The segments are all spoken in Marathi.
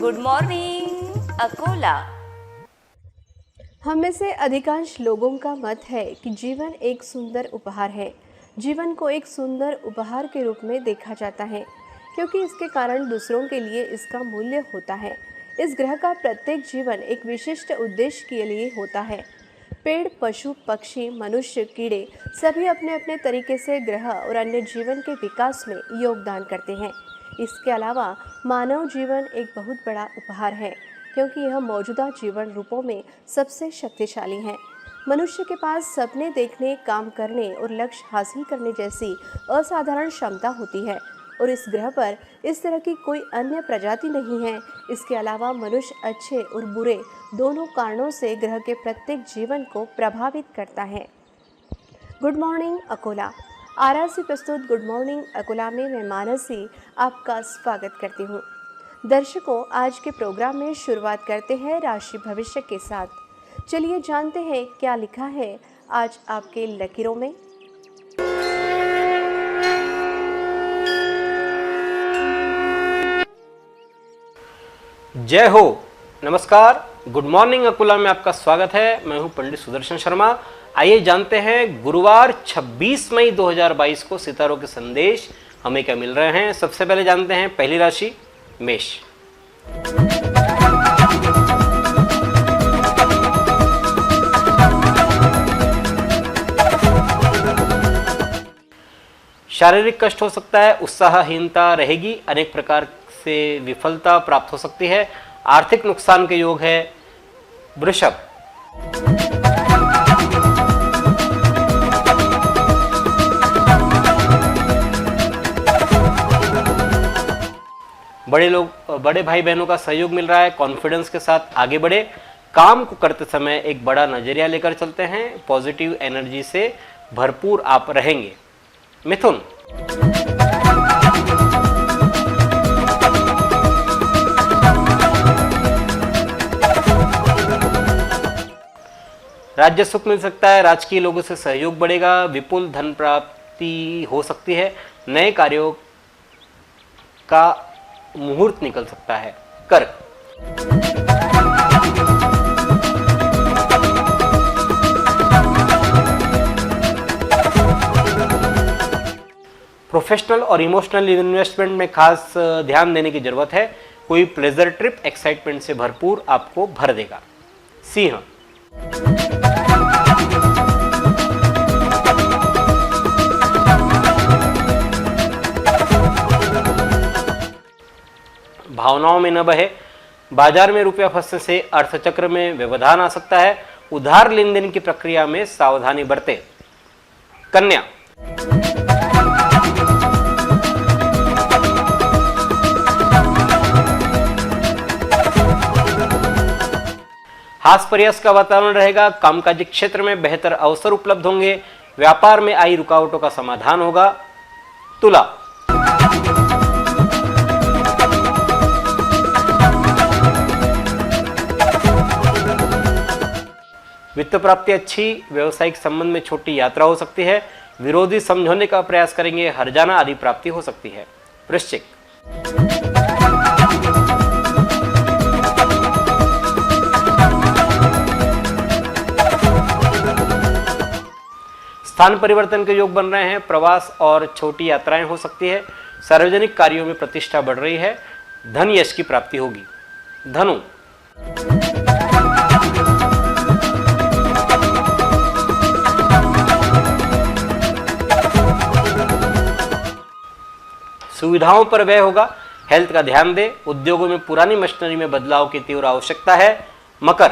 Good morning Akola. हम में से अधिकांश लोगों का मत है कि जीवन एक सुंदर उपहार है। जीवन को एक सुंदर उपहार के रूप में देखा जाता है क्योंकि इसके कारण दूसरों के लिए इसका मूल्य होता है। इस ग्रह का प्रत्येक जीवन एक विशिष्ट उद्देश्य के लिए होता है। पेड़, पशु, पक्षी, मनुष्य, कीड़े सभी अपने अपने तरीके से ग्रह और अन्य जीवन के विकास में योगदान करते हैं। इसके अलावा मानव जीवन एक बहुत बड़ा उपहार है क्योंकि यह मौजूदा जीवन रूपों में सबसे शक्तिशाली है। मनुष्य के पास सपने देखने, काम करने और लक्ष्य हासिल करने जैसी असाधारण क्षमता होती है और इस ग्रह पर इस तरह की कोई अन्य प्रजाति नहीं है। इसके अलावा मनुष्य अच्छे और बुरे दोनों कारणों से ग्रह के प्रत्येक जीवन को प्रभावित करता है। Good morning Akola. आरा से प्रस्तुत गुड मॉर्निंग अकोला में मैं मानसी आपका स्वागत करती हूँ। दर्शकों, आज के प्रोग्राम में शुरुआत करते हैं राशि भविष्य के साथ। चलिए जानते हैं क्या लिखा है आज आपके लकीरों में। जय हो, नमस्कार। गुड मॉर्निंग अकोला में आपका स्वागत है। मैं हूं पंडित सुदर्शन शर्मा। आइए जानते हैं गुरुवार 26 मई 2022 को सितारों के संदेश हमें क्या मिल रहे हैं। सबसे पहले जानते हैं पहली राशि मेष। शारीरिक कष्ट हो सकता है, उत्साहहीनता रहेगी, अनेक प्रकार से विफलता प्राप्त हो सकती है, आर्थिक नुकसान के योग है। वृषभ। बड़े भाई बहनों का सहयोग मिल रहा है, कॉन्फिडेंस के साथ आगे बढ़े। काम को करते समय एक बड़ा नजरिया लेकर चलते हैं, पॉजिटिव एनर्जी से भरपूर आप रहेंगे। मिथुन। राज्य सुख मिल सकता है, राजकीय लोगों से सहयोग बढ़ेगा, विपुल धन प्राप्ति हो सकती है, नए कार्यों का मुहूर्त निकल सकता है। कर्क। प्रोफेशनल और इमोशनल इन्वेस्टमेंट में खास ध्यान देने की जरूरत है। कोई प्लेजर ट्रिप एक्साइटमेंट से भरपूर आपको भर देगा। सिंह। भावनाओं में न बहे, बाजार में रुपया फंसने से अर्थचक्र में व्यवधान आ सकता है, उधार लेन देन की प्रक्रिया में सावधानी बरतें। कन्या। हास प्रयास का वातावरण रहेगा, कामकाजी क्षेत्र में बेहतर अवसर उपलब्ध होंगे, व्यापार में आई रुकावटों का समाधान होगा। तुला। वित्त प्राप्ति अच्छी, व्यवसायिक संबंध में छोटी यात्रा हो सकती है, विरोधी समझौने का प्रयास करेंगे, हरजाना आदि प्राप्ति हो सकती है। वृश्चिक। स्थान परिवर्तन के योग बन रहे हैं, प्रवास और छोटी यात्राएं हो सकती है, सार्वजनिक कार्यों में प्रतिष्ठा बढ़ रही है, धन यश की प्राप्ति होगी। धनु। सुविधाओं पर व्यय होगा, हेल्थ का ध्यान दें, उद्योगों में पुरानी मशीनरी में बदलाव की तीव्र आवश्यकता है। मकर।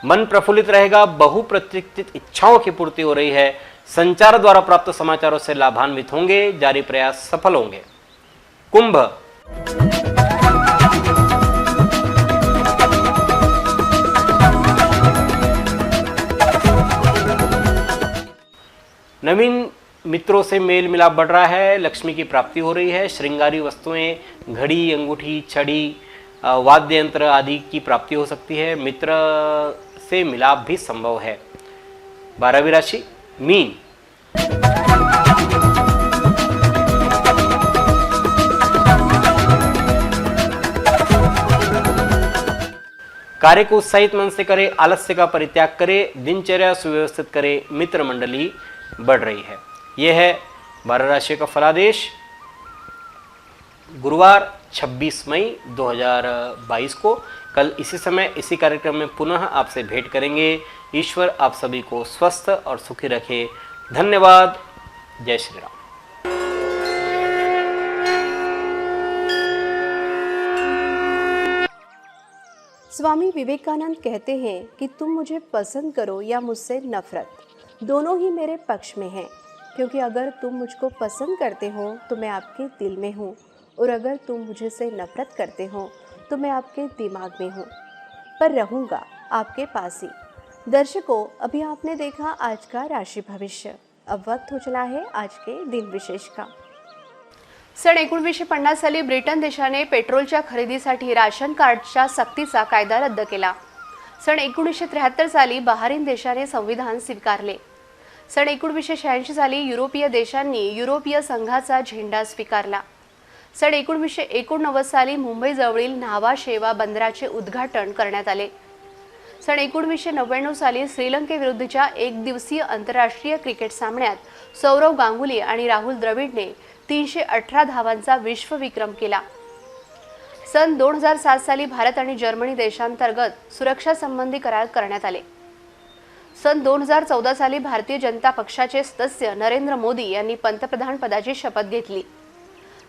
मन प्रफुल्लित रहेगा, बहुप्रतीक्षित इच्छाओं की पूर्ति हो रही है, संचार द्वारा प्राप्त समाचारों से लाभान्वित होंगे, जारी प्रयास सफल होंगे। कुंभ। नवीन मित्रों से मेल मिलाप बढ़ रहा है, लक्ष्मी की प्राप्ति हो रही है, श्रृंगारी वस्तुएं, घड़ी, अंगूठी, छड़ी, वाद्य यंत्र आदि की प्राप्ति हो सकती है, मित्र से मिलाप भी संभव है। 12वी राशी मीन। कार्य को उत्साहित मन से करे, आलस्य का परित्याग करे, दिनचर्या सुव्यवस्थित करे, मित्र मंडली बढ़ रही है। यह है 12 राशि का फलादेश गुरुवार 26 मई 2022 को। कल इसी समय इसी कार्यक्रम में पुनः आपसे भेंट करेंगे। ईश्वर आप सभी को स्वस्थ और सुखी रखे। धन्यवाद। जय श्री राम। स्वामी विवेकानंद कहते हैं कि तुम मुझे पसंद करो या मुझसे नफरत, दोनों ही मेरे पक्ष में हैं, क्योंकि अगर तुम मुझको पसंद करते हो तो मैं आपके दिल में हूँ, और अगर तुम मुझे से नफरत करते हो तो मैं आपके दिमाग में हूँ, पर रहूँगा आपके पास ही। दर्शकों, अभी आपने देखा आज का राशि भविष्य। अब वक्त हो चला है आज के दिन विशेष का। सन 1950 साली ब्रिटन देशाने पेट्रोलच्या खरेदीसाठी राशन कार्डच्या सक्तीचा कायदा रद्द केला। सन 1973 साली बहारीन देशाने संविधान स्वीकारले। सन 1986 साली युरोपीय देशांनी युरोपीय संघाचा झेंडा स्वीकारला। सन 1989 साली मुंबई जवळील न्हावा शेवा बंदराचे उद्घाटन करण्यात आले। सन 1999 साली श्रीलंकेविरुद्धच्या एकदिवसीय आंतरराष्ट्रीय क्रिकेट सामन्यात सौरव गांगुली आणि राहुल द्रविडने 318 धावांचा विश्वविक्रम केला। सन 2007 साली भारत आणि जर्मनी देशांतर्गत सुरक्षा संबंधी करार करण्यात आले। सन 2014 साली भारतीय जनता पक्षाचे सदस्य नरेंद्र मोदी यांनी पंतप्रधान पदाची शपथ घेतली।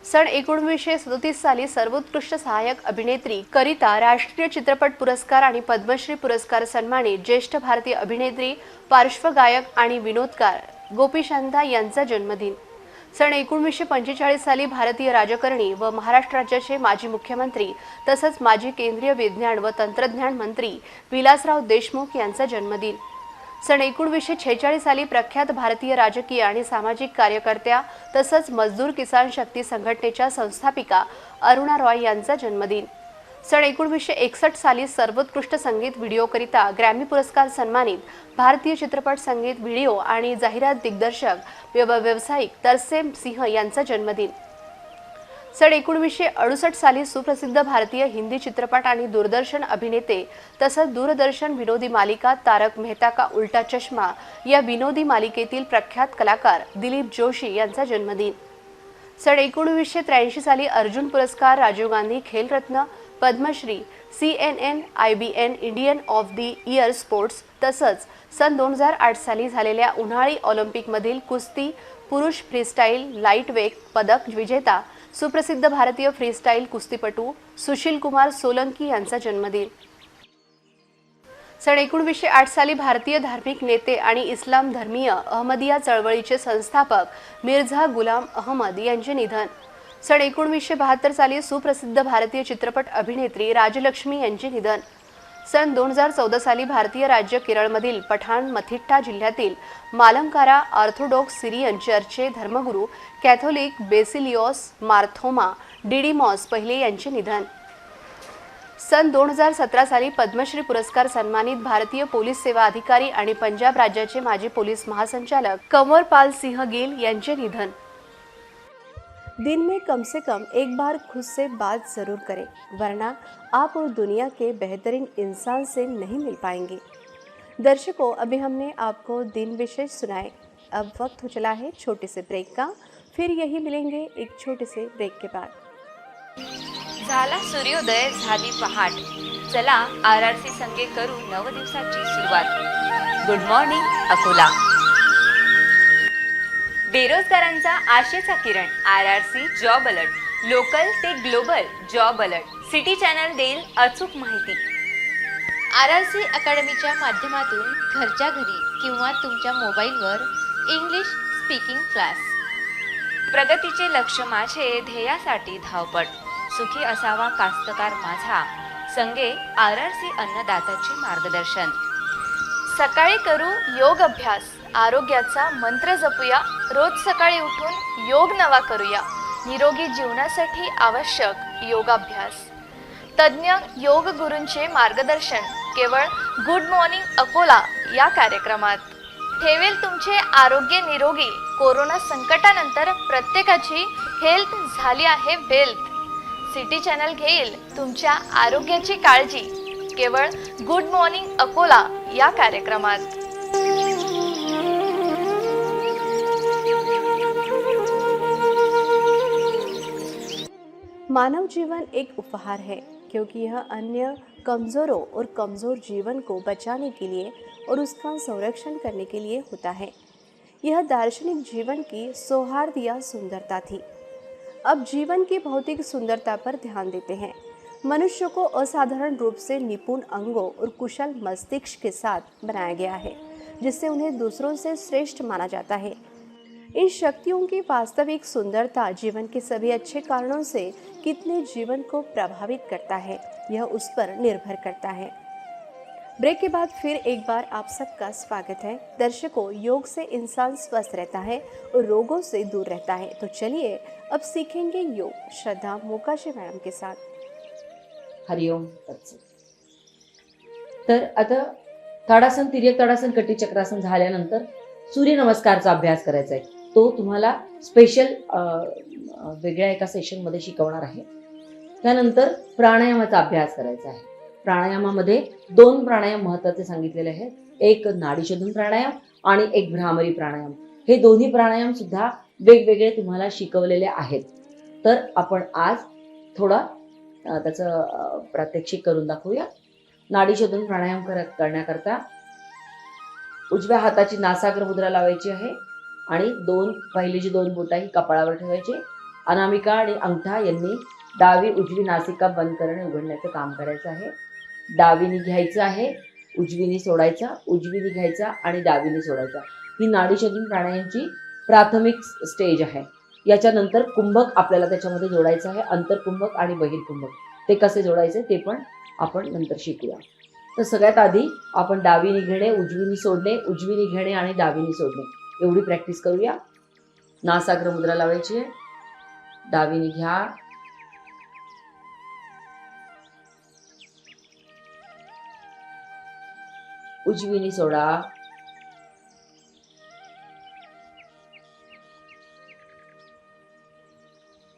सन 1937 साली सर्वोत्कृष्ट सहाय्यक अभिनेत्री करिता राष्ट्रीय चित्रपट पुरस्कार आणि पद्मश्री पुरस्कार सन्मानित ज्येष्ठ भारतीय अभिनेत्री, पार्श्वगायक आणि विनोदकार गोपीशांता यांचा जन्मदिन। सन 1945 साली भारतीय राजकारणी व महाराष्ट्र राज्याचे माजी मुख्यमंत्री तसंच माजी केंद्रीय विज्ञान व तंत्रज्ञान मंत्री विलासराव देशमुख यांचा जन्मदिन। सन 1946 साली प्रख्यात भारतीय राजकीय आणि सामाजिक कार्यकर्त्या तसंच मजदूर किसान शक्ती संघटनेच्या संस्थापिका अरुणा रॉय यांचा जन्मदिन। सन 1961 साली सर्वोत्कृष्ट संगीत व्हिडिओकरिता ग्रॅमी पुरस्कार सन्मानित भारतीय चित्रपट संगीत व्हिडिओ आणि जाहिरात दिग्दर्शक व्यावसायिक तरसेम सिंह यांचा जन्मदिन। सन 1968 साली सुप्रसिद्ध भारतीय हिंदी चित्रपट आणि दूरदर्शन अभिनेते तसंच दूरदर्शन विनोदी मालिका तारक मेहता का उल्टा चष्मा या विनोदी मालिकेतील प्रख्यात कलाकार दिलीप जोशी यांचा जन्मदिन। सन 1983 साली अर्जुन पुरस्कार, Rajiv Gandhi Khelratna, Padmashri, CNN IBN Indian of the year sports तसंच सन 2008 साली झालेल्या उन्हाळी ऑलिम्पिकमधील कुस्ती पुरुष फ्रीस्टाईल लाईटवेट पदक विजेता सुप्रसिद्ध भारतीय फ्रीस्टाईल कुस्तीपटू सुशील कुमार सोलंकी यांचा जन्मदिन। सन 1908 साली भारतीय धार्मिक नेते आणि इस्लाम धर्मीय अहमदिया चळवळीचे संस्थापक मिर्झा गुलाम अहमद यांचे निधन। सन 1972 साली सुप्रसिद्ध भारतीय चित्रपट अभिनेत्री राजलक्ष्मी यांचे निधन। सन 2014 साली भारतीय राज्य केरळमधील पठाण मथिट्टा जिल्ह्यातील मालंकारा ऑर्थोडॉक्स सिरियन चर्चचे धर्मगुरू कॅथोलिक बेसिलियोस मार्थोमा डिडिमॉस पहिले यांचे निधन। सन 2017 साली पद्मश्री पुरस्कार सन्मानित भारतीय पोलीस सेवा अधिकारी आणि पंजाब राज्याचे माजी पोलीस महासंचालक कंवरपाल सिंह गिल यांचे निधन। दिन में कम से कम एक बार खुद से बात ज़रूर करें, वरना आप और दुनिया के बेहतरीन इंसान से नहीं मिल पाएंगे। दर्शकों, अभी हमने आपको दिन विशेष सुनाए। अब वक्त हो चला है छोटे से ब्रेक का, फिर यही मिलेंगे एक छोटे से ब्रेक के बाद। झाला सूर्योदय, झाली पहाट, चला RRC संगे करू नव दिवसाची सुरुवात। Good morning Akola. बेरोजगारांचा आशेचा किरण RRC जॉब अलर्ट, लोकल ते global job alert. City channel देईल अचूक माहिती। RRC अकॅडमीच्या माध्यमातून घरच्या घरी किंवा तुमच्या मोबाईलवर इंग्लिश स्पीकिंग क्लास। प्रगतीचे लक्ष्य माझे, ध्येयासाठी धावपळ, सुखी असावा कास्तकार माझा, संगे RRC अन्नदात्याचे मार्गदर्शन। सकाळी करू योग अभ्यास, आरोग्याचा मंत्र जपूया, रोज सकाळी उठून योग नवा करूया, निरोगी जीवनासाठी आवश्यक योगाभ्यास। तज्ञ योग गुरूंचे मार्गदर्शन केवळ गुड मॉर्निंग अकोला या कार्यक्रमात। ठेवेल तुमचे आरोग्य निरोगी. कोरोना संकटानंतर प्रत्येकाची हेल्थ झाली आहे वेल्थ. सिटी चॅनल घेईल तुमच्या आरोग्याची काळजी केवळ गुड मॉर्निंग अकोला या कार्यक्रमात. मानव जीवन एक उपहार है क्योंकि यह अन्य कमज़ोरों और कमज़ोर जीवन को बचाने के लिए और उसका संरक्षण करने के लिए होता है. यह दार्शनिक जीवन की सौहार्द या सुंदरता थी. अब जीवन की भौतिक सुंदरता पर ध्यान देते हैं. मनुष्य को असाधारण रूप से निपुण अंगों और कुशल मस्तिष्क के साथ बनाया गया है, जिससे उन्हें दूसरों से श्रेष्ठ माना जाता है. इन शक्तियों की वास्तविक सुंदरता जीवन के सभी अच्छे कारणों से कितने जीवन को प्रभावित करता है, यह उस पर निर्भर करता है. ब्रेक के बाद फिर एक बार आप सबका स्वागत है. दर्शकों, योग से इंसान स्वस्थ रहता है और रोगों से दूर रहता है. तो चलिए अब सीखेंगे योग श्रद्धा मोकाशी मैडम के साथ. हरिओम तत्सत. तर आता ताडासन, तिर्यक ताडासन, कटी चक्रासन झाल्यानंतर सूर्य नमस्कारचा अभ्यास करायचा आहे. तो तुम्हाला स्पेशल वेगळ्या एका सेशनमध्ये शिकवणार आहे. त्यानंतर प्राणायामाचा अभ्यास करायचा आहे. प्राणायामामध्ये 2 प्राणायाम महत्त्वाचे सांगितलेले आहेत. एक नाडी शोधन प्राणायाम आणि एक भ्रामरी प्राणायाम. हे दोन्ही प्राणायाम सुद्धा वेगवेगळे तुम्हाला शिकवलेले आहेत. तर आपण आज थोडा त्याचं प्रात्यक्षिक करून दाखवूया. नाडी शोधन प्राणायाम करण्याकरता उजव्या हाताची नासाग्र मुद्रा लावायची आहे आणि पहिली जी 2 बोटं ही कपाळावर ठेवायची. अनामिका आणि अंगठा यांनी डावी उजवी नासिका बंद करणे उघडण्याचं काम करायचं आहे. डावीने घ्यायचं आहे, उजवीने सोडायचा, उजवीने घ्यायचा आणि डावीने सोडायचा. ही नाडी शोधन प्राणायामची प्राथमिक स्टेज आहे. याच्यानंतर कुंभक आपल्याला त्याच्यामध्ये जोडायचं आहे. अंतरकुंभक आणि बहिर्कुंभक ते कसे जोडायचे ते पण आपण नंतर शिकूया. तर सगळ्यात आधी आपण डावीने घेणे, उजवीने सोडणे, उजवीने घेणे आणि डावीने सोडणे एवढी प्रॅक्टिस करूया. नासाग्र मुद्रा लावायची आहे. डावीने घ्या, उजवीने सोडा,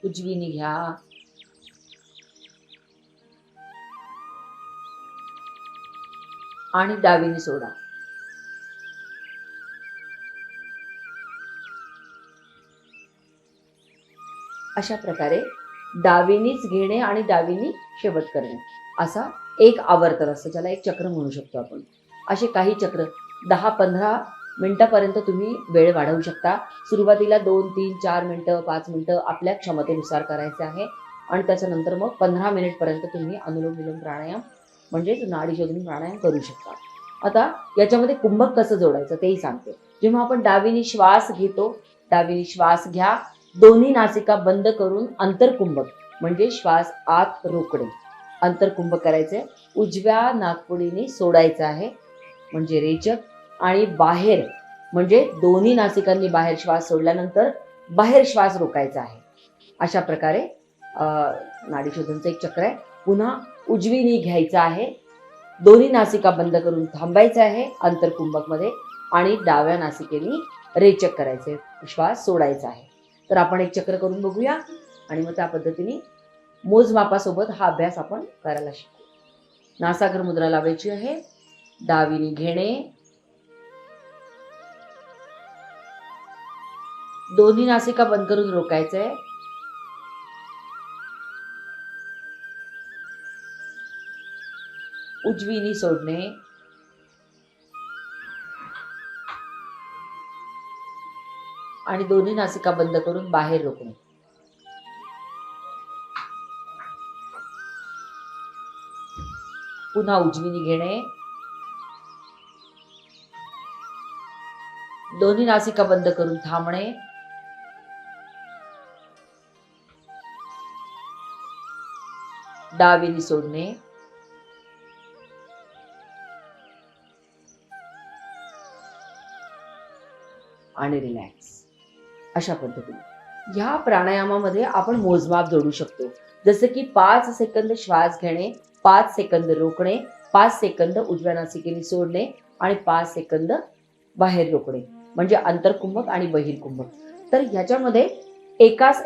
उजवीने घ्या, आणि डावीने सोडा. अशा प्रकारे डावीनीच घेणे आणि डावीनी शेवट करणे असा एक आवर्तन असतं, ज्याला एक चक्र म्हणू शकतो आपण. असे काही चक्र 10-15 मिनिटापर्यंत तुम्ही वेळ वाढवू शकता. सुरुवातीला 2, 3, 4 मिनिटं, 5 मिनिटं आपल्या क्षमतेनुसार करायचे आहे आणि त्याच्यानंतर मग 15 मिनिटपर्यंत तुम्ही अनुलोम विलोम प्राणायाम म्हणजेच नाडी शोधन प्राणायाम करू शकता. आता याच्यामध्ये कुंभक कसं जोडायचं तेही सांगते. जेव्हा आपण डावीने श्वास घेतो, डावीने श्वास घ्या, दोन्ही नासिका बंद करून अंतरकुंभक म्हणजे श्वास आत रोखणे, अंतरकुंभक करायचे. उजव्या नाकपुडीने सोडायचं आहे म्हणजे रेचक, आणि बाहेर म्हणजे दोन्ही नासिकांनी बाहेर श्वास सोडल्यानंतर बाहेर श्वास रोकायचा आहे. अशा प्रकारे नाडी शोधनचं एक चक्र आहे. पुन्हा उजवीने घ्यायचं आहे, दोन्ही नासिका बंद करून थांबायचं आहे अंतरकुंभक मध्ये, आणि डाव्या नासिकेने रेचक करायचे, श्वास सोडायचा आहे. तर आपण एक चक्र करून बघूया आणि मग त्या पद्धतीने मोजमापासोबत हा अभ्यास आपण करायला शिकू. नासाग्र मुद्रा लावायची आहे. डावीने घेणे, दोन्ही नासिका बंद करून रोकायचं आहे. उजवीने सोडणे, आणि दोन्ही नासिका बंद करून बाहेर रोखणे. पुन्हा उजवीने घेणे, दोन्ही नासिका बंद करून थांबणे, डावीने सोडणे, आणि रिलॅक्स. अशा पद्धतीने ह्या प्राणायामामध्ये आपण मोजमाप जोडू शकतो. जसे की 5 सेकंद श्वास घेणे, 5 सेकंद रोखणे, 5 सेकंद उजव्या नासिकेने सोडणे आणि 5 सेकंद बाहेर रोखणे, म्हणजे अंतर्कुंभक आणि बहिर्कुंभक. तर ह्याच्यामध्ये एकास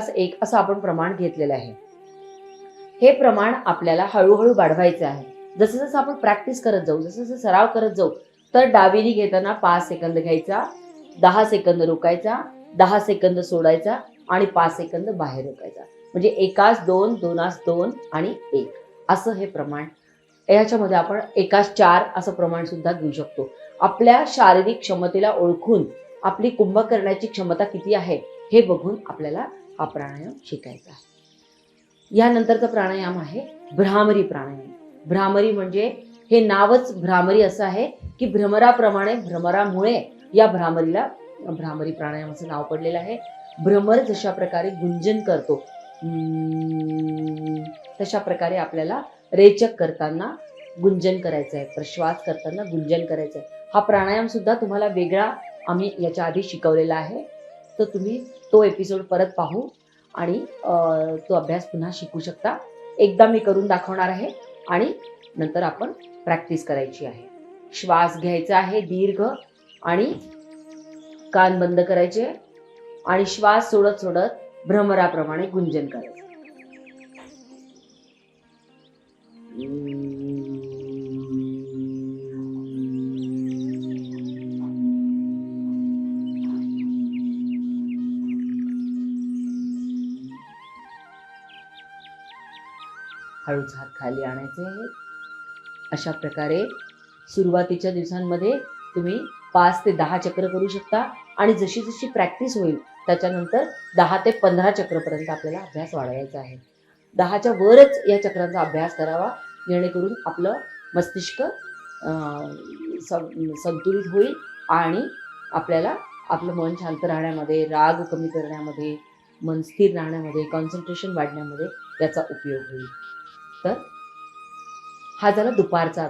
एक असं आपण प्रमाण घेतलेलं आहे. हे प्रमाण आपल्याला हळूहळू वाढवायचं आहे. जसं जसं आपण प्रॅक्टिस करत जाऊ, जसं जसं सराव करत जाऊ, तर डावीने घेताना 5 सेकंद घ्यायचा, 10 सेकंद रोकायचा, 10 सेकंद सोडायचा आणि 5 सेकंद बाहेर रोकायचा. म्हणजे एकास 2, दोनास 2 आणि 1 असं हे प्रमाण. याच्यामध्ये आपण एकास 4 असं प्रमाण सुद्धा घेऊ शकतो. आपल्या शारीरिक क्षमतेला ओळखून आपली कुंभक करण्याची क्षमता किती आहे हे बघून आपल्याला हा प्राणायाम शिकायचा आहे. यानंतरचा प्राणायाम आहे भ्रामरी प्राणायाम. भ्रामरी म्हणजे हे नावच भ्रामरी असं आहे की भ्रमराप्रमाणे, भ्रमरामुळे या भ्रामरीला भ्रामरी प्राणायाम असं नाव पडलेलं आहे. भ्रमर जशा प्रकारे गुंजन करतो तशा प्रकारे आपल्याला रेचक करताना गुंजन करायचं आहे, प्रश्वास करताना गुंजन करायचं आहे. हा प्राणायाम सुद्धा तुम्हाला वेगळा आम्ही याच्या आधी शिकवलेला आहे, तर तुम्ही तो एपिसोड परत पाहू आणि तो अभ्यास पुन्हा शिकू शकता. एकदा मी करून दाखवणार आहे आणि नंतर आपण प्रॅक्टिस करायची आहे. श्वास घ्यायचा आहे दीर्घ आणि कान बंद करायचे आणि श्वास सोडत सोडत भ्रमराप्रमाणे गुंजन करायचं. हळूच हात खाली आणायचे. अशा प्रकारे सुरुवातीच्या दिवसांमध्ये तुम्ही 5 ते 10 चक्र करू शकता आणि जशी जशी प्रॅक्टिस होईल त्याच्यानंतर 10 ते 15 चक्रपर्यंत आपल्याला अभ्यास वाढवायचा आहे. 10च्या वरच या चक्रांचा अभ्यास करावा, जेणेकरून आपलं मस्तिष्क संतुलित होईल आणि आपल्याला आपलं मन शांत राहण्यामध्ये, राग कमी करण्यामध्ये, मन स्थिर राहण्यामध्ये, कॉन्सन्ट्रेशन वाढण्यामध्ये याचा उपयोग होईल. तर हा झाला दुपारचा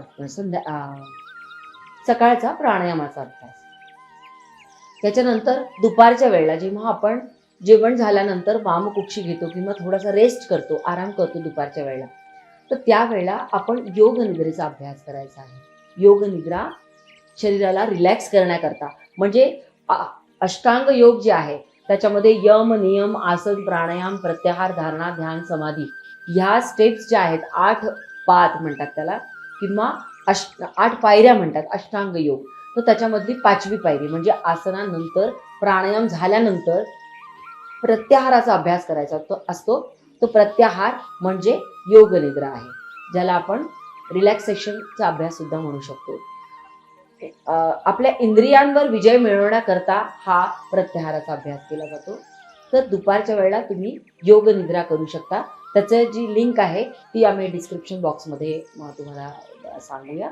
सकाळचा प्राणायामाचा अभ्यास. त्याच्यानंतर दुपारच्या वेळेला जेव्हा आपण जेवण झाल्यानंतर वामकुक्षी घेतो किंवा थोडासा रेस्ट करतो, आराम करतो दुपारच्या वेळेला, तर त्यावेळेला आपण योग निद्रेचा अभ्यास करायचा आहे. योग निद्रा शरीराला रिलॅक्स करण्याकरता, म्हणजे अष्टांग योग जे आहे त्याच्यामध्ये यम, नियम, आसन, प्राणायाम, प्रत्याहार, धारणा, ध्यान, समाधी ह्या स्टेप्स ज्या आहेत, 8 पाद म्हणतात त्याला किंवा 8 पायऱ्या म्हणतात अष्टांग योग. तर त्याच्यामधली 5वी पायरी म्हणजे आसनानंतर, प्राणायाम झाल्यानंतर प्रत्याहाराचा अभ्यास करायचा असतो. तो प्रत्याहार म्हणजे योग निद्रा आहे, ज्याला आपण रिलॅक्सेशनचा अभ्यास सुद्धा म्हणू शकतो. आपल्या इंद्रियांवर विजय मिळवण्याकरता हा प्रत्याहाराचा अभ्यास केला जातो. तर दुपारच्या वेळेला तुम्ही योग निद्रा करू शकता. त्याची जी लिंक आहे ती आम्ही डिस्क्रिप्शन बॉक्समध्ये तुम्हाला सांगूया.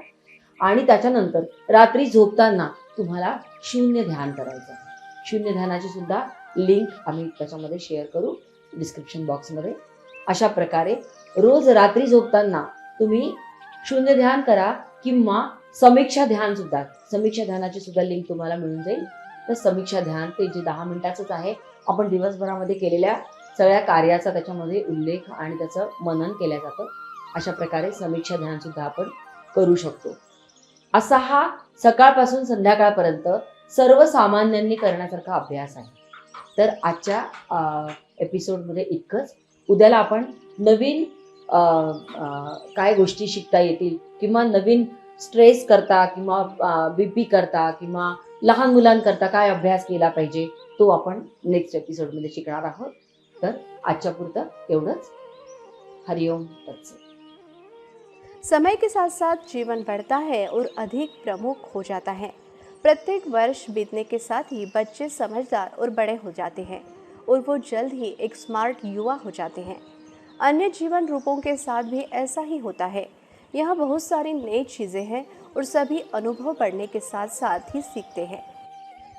आणि त्याच्यानंतर रात्री झोपताना तुम्हाला शून्य ध्यान करायचं आहे. शून्य ध्यानाची सुद्धा लिंक आम्ही त्याच्यामध्ये शेअर करू डिस्क्रिप्शन बॉक्समध्ये. अशा प्रकारे रोज रात्री झोपताना तुम्ही शून्य ध्यान करा किंवा समीक्षा ध्यान सुद्धा, समीक्षा ध्यानाची सुद्धा लिंक तुम्हाला मिळून जाईल. तर समीक्षा ध्यान ते जे 10 मिनिटाचंच आहे, आपण दिवसभरामध्ये केलेल्या सगळ्या कार्याचा त्याच्यामध्ये उल्लेख आणि त्याचं मनन केलं जातं. अशा प्रकारे समीक्षा ध्यान सुद्धा आपण करू शकतो. असा हा सकाळपासून संध्याकाळपर्यंत सर्वसामान्यांनी करण्यासारखा अभ्यास आहे. तर आजच्या एपिसोडमध्ये इतकंच. उद्याला आपण नवीन काय गोष्टी शिकता येतील किंवा नवीन स्ट्रेस करता किंवा BP करता किंवा लहान मुलांकरता काय अभ्यास केला पाहिजे तो आपण नेक्स्ट एपिसोडमध्ये शिकणार आहोत. तर आजच्या पुरतं एवढंच. हरिओम तत्सत. समय के साथ साथ जीवन बढ़ता है और अधिक प्रमुख हो जाता है. प्रत्येक वर्ष बीतने के साथ ही बच्चे समझदार और बड़े हो जाते हैं और वो जल्द ही एक स्मार्ट युवा हो जाते हैं. अन्य जीवन रूपों के साथ भी ऐसा ही होता है. यहाँ बहुत सारी नई चीज़ें हैं और सभी अनुभव बढ़ने के साथ साथ ही सीखते हैं.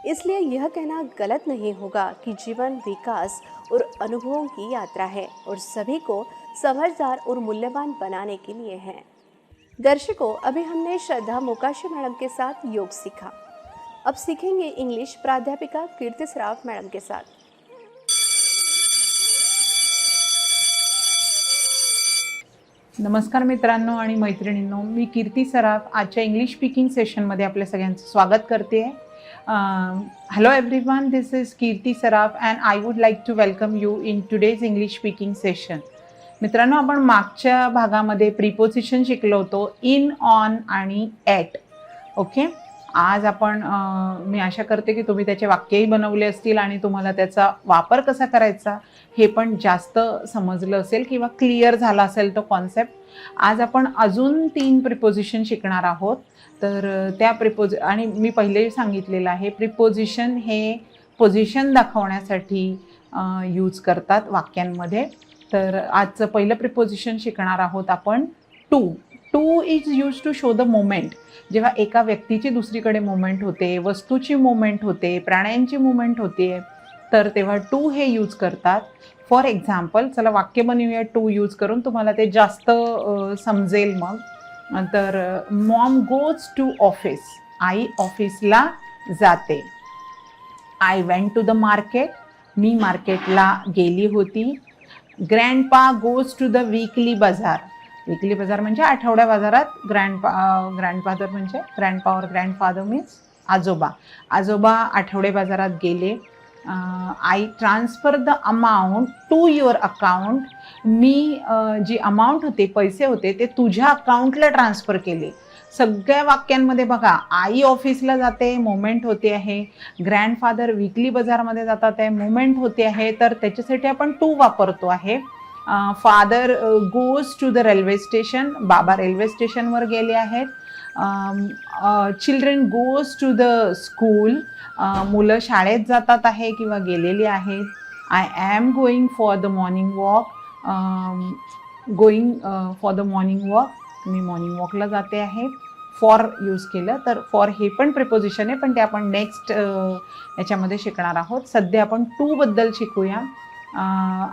इसलिए यह कहना गलत नहीं होगा कि जीवन विकास और अनुभवों की यात्रा है और सभी को समझदार और मूल्यवान बनाने के लिए है. दर्शकों, अभी हमने श्रद्धा मोकाशी मैडम के साथ योग सीखा. अब सीखेंगे इंग्लिश प्राध्यापिका कीर्ति सराफ मैडम के साथ. नमस्कार मित्रांनो आणि मैत्रिणींनो, मी कीर्ती सराफ आजच्या इंग्लिश स्पीकिंग सेशनमध्ये आपल्या सगळ्यांचं स्वागत करते आहे. Hello everyone, this is Kirti Saraf and I would like to welcome you in today's English speaking session. मित्रांनो, आपण मागच्या भागामध्ये प्रिपोजिशन शिकलो होतो, इन, ऑन आणि ॲट. ओके, आज आपण मी आशा करते की तुम्ही त्याचे वाक्यही बनवले असतील आणि तुम्हाला त्याचा वापर कसा करायचा हे पण जास्त समजलं असेल किंवा क्लिअर झाला असेल तो कॉन्सेप्ट. आज आपण अजून 3 प्रिपोजिशन शिकणार आहोत. तर त्या आणि मी पहिलेही सांगितलेलं आहे, प्रिपोजिशन हे पोझिशन दाखवण्यासाठी यूज करतात वाक्यांमध्ये. तर आजचं पहिलं प्रिपोजिशन शिकणार आहोत आपण to. To is use to show the moment. जेव्हा एका व्यक्तीची दुसरीकडे मोमेंट होते, वस्तूची मोमेंट होते, प्राण्यांची मोमेंट होते, तर तेव्हा टू हे यूज करतात. फॉर एक्झाम्पल, चला वाक्य बनवूया टू यूज करून, तुम्हाला ते जास्त समजेल मग. तर मॉम गोज टू ऑफिस. आई ऑफिसला जाते. I went to the market. मी मार्केटला गेली होती. Grandpa goes to the weekly bazaar. Weekly bazaar म्हणजे आठवड्या बाजारात. ग्रँडफादर म्हणजे ग्रँडपा और ग्रँडफादर मीन्स आजोबा. आजोबा आठवडे बाजारात गेले. I transfer the amount to your account. मी जी अमाऊंट होते, पैसे होते, ते तुझ्या अकाउंटला ट्रान्सफर केले. सगळ्या वाक्यांमध्ये बघा, आई ऑफिसला जाते, मोमेंट होते आहे. ग्रँडफादर वीकली बाजारमध्ये जातात आहे, मोमेंट होते आहे. तर त्याच्यासाठी आपण टू वापरतो आहे. Father goes to the railway station. बाबा रेल्वे स्टेशनवर गेले आहेत. Children goes to the school. मुलं शाळेत जातात आहे किंवा गेलेली आहेत. I am going for the morning walk. Going for the morning walk, मी मॉर्निंग वॉकला जाते आहे. फॉर यूज केलं तर फॉर हे पण प्रिपोजिशन आहे, पण ते आपण नेक्स्ट याच्यामध्ये शिकणार आहोत. सध्या आपण टू बद्दल शिकूया.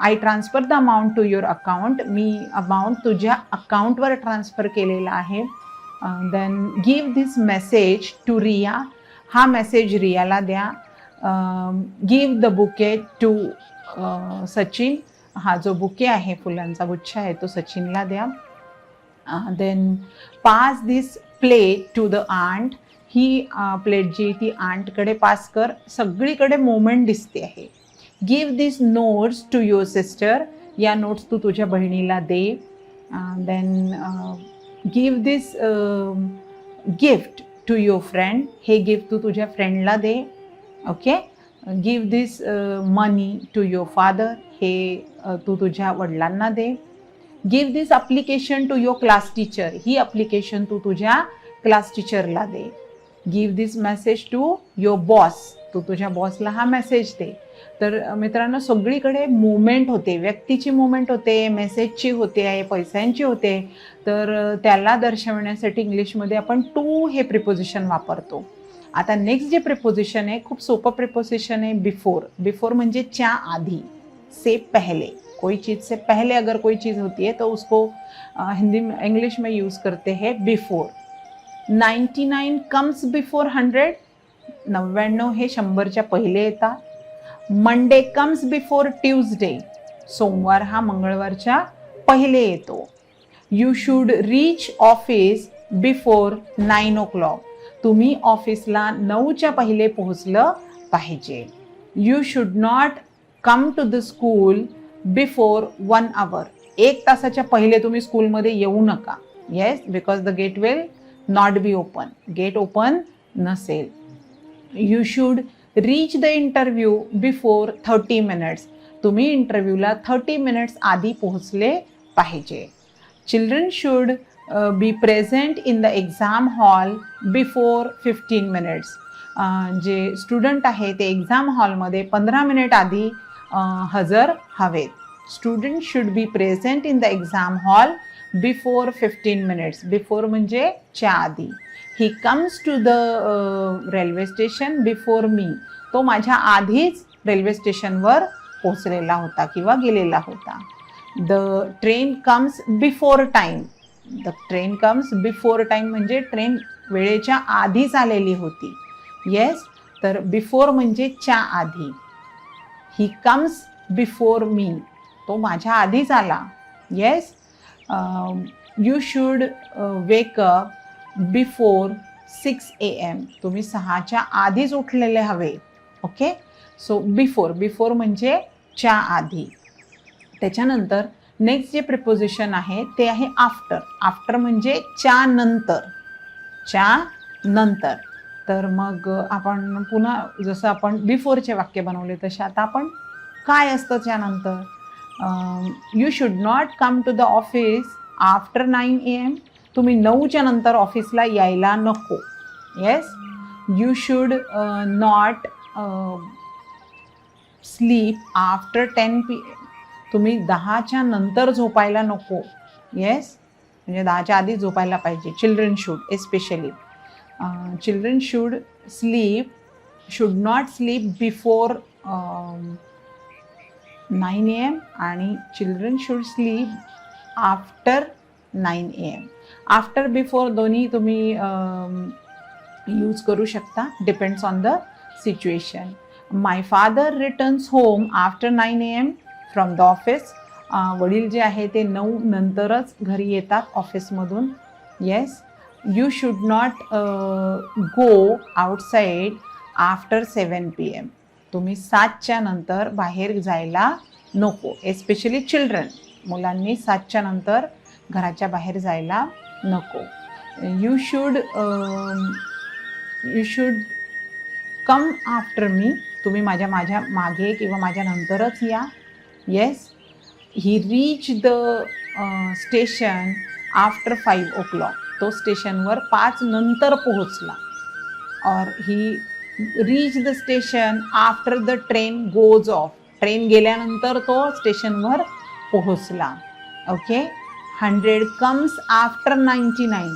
I transfer the amount to your account. मी अमाऊंट तुझ्या अकाउंटवर ट्रान्सफर केलेला आहे. Then give this message to Riya. हा मेसेज रियाला द्या. Give the bouquet to Sachin. हा जो बुके आहे, फुलांचा गुच्छ आहे, तो सचिनला द्या. Then pass this plate to the aunt. ही प्लेट जी ती आंटकडे पास कर. सगळीकडे मोमेंट दिसते आहे. Give this notes to your sister. या नोट्स तू तुझ्या बहिणीला दे. Then give this gift to your friend. हे गिफ्ट तू तुझ्या फ्रेंडला दे. Okay. Give this money to your father. हे तू तुझ्या वडिलांना दे. Give this application to your class teacher. ही अप्लिकेशन तू तुझ्या क्लास टीचरला दे. Give this message to your boss. तू तुझ्या बॉसला हा मेसेज दे. तर मित्रांनो, सगळीकडे मुवमेंट होते, व्यक्तीची मुवमेंट होते, मेसेजची होते आहे, पैशांची होते. तर त्याला दर्शवण्यासाठी इंग्लिशमध्ये आपण टू हे प्रिपोजिशन वापरतो. आता नेक्स्ट जे प्रिपोजिशन आहे, खूप सोपं प्रिपोजिशन आहे, बिफोर. बिफोर म्हणजे च्या आधी, से पहले. कोई चीज़ से पहले अगर कोई चीज़ होती है तो उसको हिंदी में, इंग्लिश में यूज़ करते हैं बिफोर. 99 comes before 100. 99 हे 100च्या पहिले येतात. Monday comes before Tuesday. सोमवार हा मंगळवारच्या पहिले येतो. You should reach office before 9 o'clock. तुम्ही ऑफिसला 9च्या पहिले पोहोचलं पाहिजे. You should not come to the school before 1 hour. 1 तासाच्या पहिले तुम्ही स्कूलमध्ये येऊ नका. Yes, because the gate will not be open. Gate open नसेल. You should reach the interview before 30 minutes. तुम्ही इंटरव्ह्यूला 30 minutes आधी पोहोचले पाहिजे. Children should be present in the exam hall before 15 minutes. जे स्टुडंट आहे ते एक्झाम हॉलमध्ये 15 मिनिट आधी हजर हवेत. Student should be present in the exam hall before 15 minutes. Before म्हणजे च्या आधी. He comes to the railway station before me. तो माझ्या आधीच रेल्वे स्टेशनवर पोहोचलेला होता किंवा गेलेला होता. The train comes before time. The train comes before time म्हणजे ट्रेन वेळेच्या आधीच आलेली होती. येस, तर बिफोर म्हणजे च्या आधी. He comes before me. तो माझ्या आधीच आला. Yes. You should wake up before 6 AM. तुम्ही 6च्या आधीच उठलेले हवे. ओके, सो बिफोर म्हणजे च्या आधी. त्याच्यानंतर नेक्स्ट जे प्रिपोजिशन आहे ते आहे आफ्टर म्हणजे च्या नंतर. तर मग आपण पुन्हा जसं आपण बिफोरचे वाक्य बनवले तसे आता आपण काय असतं त्यानंतर. You should not come to the office after 9 AM. तुम्ही 9च्या नंतर ऑफिसला यायला नको. Yes, you should not sleep after 10 PM. तुम्ही 10च्या नंतर झोपायला नको. येस, म्हणजे 10च्या आधी झोपायला पाहिजे. Children should especially children should not sleep before 9 AM आणि children should sleep after 9 AM. After before दोन्ही तुम्ही यूज करू शकता, depends on the situation. My father returns home after 9 AM from the office. वडील जे आहे ते 9 नंतरच घरी येतात ऑफिसमधून. Yes, you should not go outside after 7 PM. तुम्ही 7च्या नंतर बाहेर जायला नको. एस्पेशली चिल्ड्रन, मुलांनी 7च्या नंतर घराच्या बाहेर जायला नको. You should come after me. तुम्ही माझ्या मागे किंवा माझ्या नंतरच या. Yes, he reach the station after 5 o'clock. तो स्टेशनवर 5 नंतर पोहोचला. और he reach the station after the train goes off. Train गेल्यानंतर तो स्टेशनवर पोहोचला. Okay, 100 comes after 99.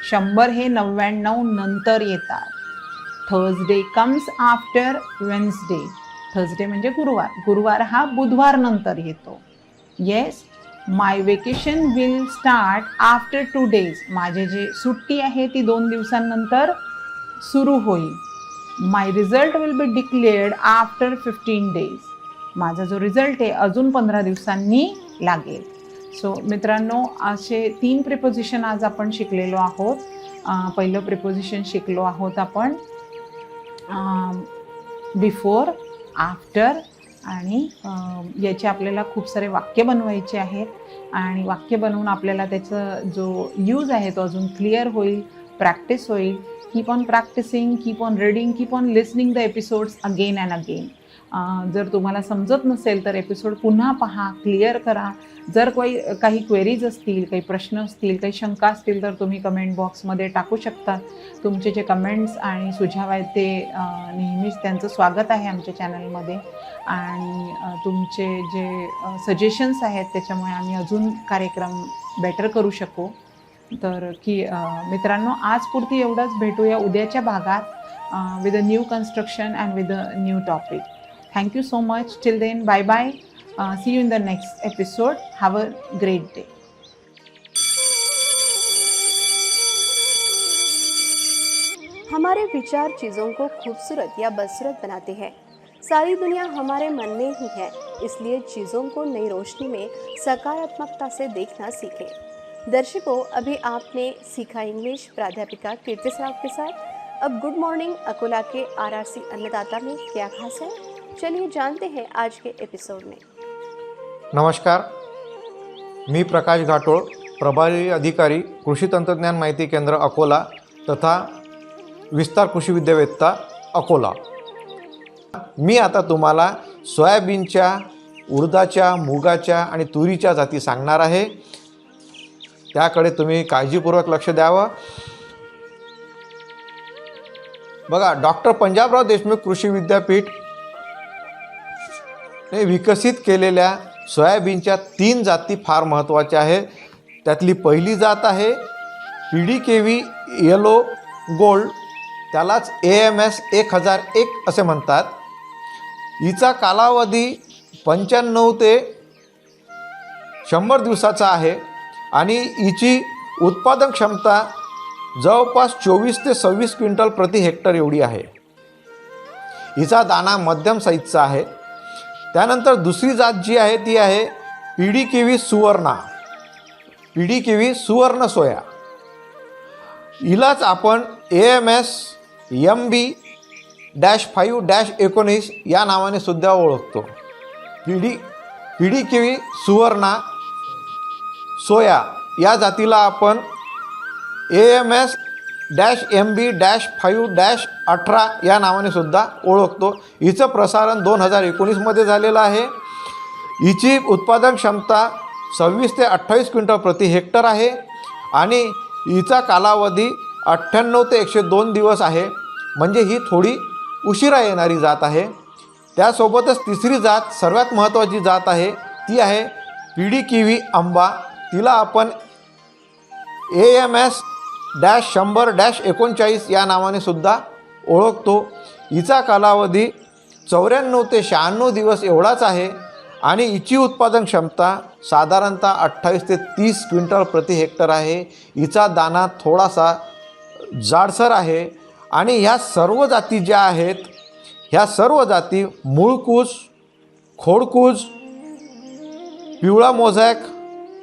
100 हे 99 नंतर येतात. Thursday comes after Wednesday. Thursday म्हणजे गुरुवार हा बुधवार नंतर येतो. Yes, my vacation will start after 2 days. माझे जे सुट्टी आहे ती 2 दिवसांनंतर सुरू होईल. My result will be declared after 15 days. माझा जो रिझल्ट आहे अजून 15 दिवसांनी लागेल. सो मित्रांनो, असे 3 प्रिपोजिशन आज आपण शिकलेलो आहोत. पहिलं प्रिपोजिशन शिकलो आहोत आपण बिफोर, आफ्टर आणि याचे आपल्याला खूप सारे वाक्य बनवायचे आहेत आणि वाक्य बनवून आपल्याला त्याचा जो यूज आहे तो अजून क्लिअर होईल, प्रॅक्टिस होईल. Keep on practising, keep on reading, keep on listening the episodes again and again. जर तुम्हाला समजत नसेल तर एपिसोड पुन्हा पहा, क्लिअर करा. जर काही क्वेरीज असतील, काही प्रश्न असतील, काही शंका असतील तर तुम्ही कमेंट बॉक्समध्ये टाकू शकता. तुमचे जे कमेंट्स आणि सुझाव आहेत ते नेहमीच त्यांचं स्वागत आहे आमच्या चॅनलमध्ये. आणि तुमचे जे सजेशन्स आहेत त्याच्यामुळे आम्ही अजून कार्यक्रम बेटर करू शकू. तर मित्रांनो, आजपुरती एवढंच. भेटूया उद्याच्या भागात with a new construction and with a new topic. Thank you so much. Till then, bye-bye. See you in the next episode. Have a great day. हमारे विचार चीज़ों को खूबसूरत या बदसूरत बनाते हैं. सारी दुनिया हमारे मन में ही है, इसलिए चीज़ों को नई रोशनी में सकारात्मकता से देखना सीखें. दर्शकों, अभी आपने सीखा इंग्लिश प्राध्यापिका कीर्ति सराफ के साथ. अब गुड मॉर्निंग अकोला के RRC अन्नदाता में क्या खास है, चलिए जानते हैं आज के एपिसोड में. नमस्कार, मी प्रकाश घाटोळ, प्रभारी अधिकारी कृषी तंत्रज्ञान माहिती केंद्र अकोला तथा विस्तार कृषी विद्यावेत्ता अकोला. मी आता तुम्हाला सोयाबीनच्या, उडदाच्या, मुगाच्या आणि तुरीच्या जाती सांगणार आहे. त्याकडे तुम्ही काळजीपूर्वक लक्ष द्यावं. बघा, डॉक्टर पंजाबराव देशमुख कृषी विद्यापीठ ने विकसित केलेल्या सोयाबीनच्या 3 जाती फार महत्त्वाच्या आहेत. त्यातली पहिली जात आहे PDKV येलो गोल्ड, त्यालाच AMS 1001 असे म्हणतात. हिचा कालावधी 95 ते 100 दिवसाचा आहे आणि हिची उत्पादन क्षमता जवळपास 24 ते 26 क्विंटल प्रति हेक्टर एवढी आहे. हिचा दाणा मध्यम साईजचा आहे. त्यानंतर दुसरी जात जी आहे ती आहे PDKV सुवर्णा. PDKV सुवर्ण सोया, हिलाच आपण AMS MB-5-19 या नावाने सुद्धा ओळखतो. PDKV सुवर्णा सोया या जातीला आपण AMS-MB-5-18 या नावाने सुद्धा ओळखतो. हिचं प्रसारण 2019 मध्ये झालेलं आहे. हिची उत्पादन क्षमता 26 ते 28 क्विंटल प्रति हेक्टर आहे आणि हिचा कालावधी 98 ते 102 दिवस आहे, म्हणजे ही थोडी उशिरा येणारी जात आहे. त्यासोबतच तिसरी जात सर्वात महत्त्वाची जात आहे ती आहे PDKV आंबा. तिला आपण AMS-100-39 या नावाने सुद्धा ओळखतो. हिचा कालावधी 94 ते 96 दिवस एवढाच आहे आणि हिची उत्पादन क्षमता साधारणतः 28 ते 30 क्विंटल प्रति हेक्टर आहे. हिचा दाना थोडासा जाडसर आहे आणि ह्या सर्व जाती ज्या आहेत, ह्या सर्व जाती मूळकूज, खोडकूज, पिवळा मोझॅक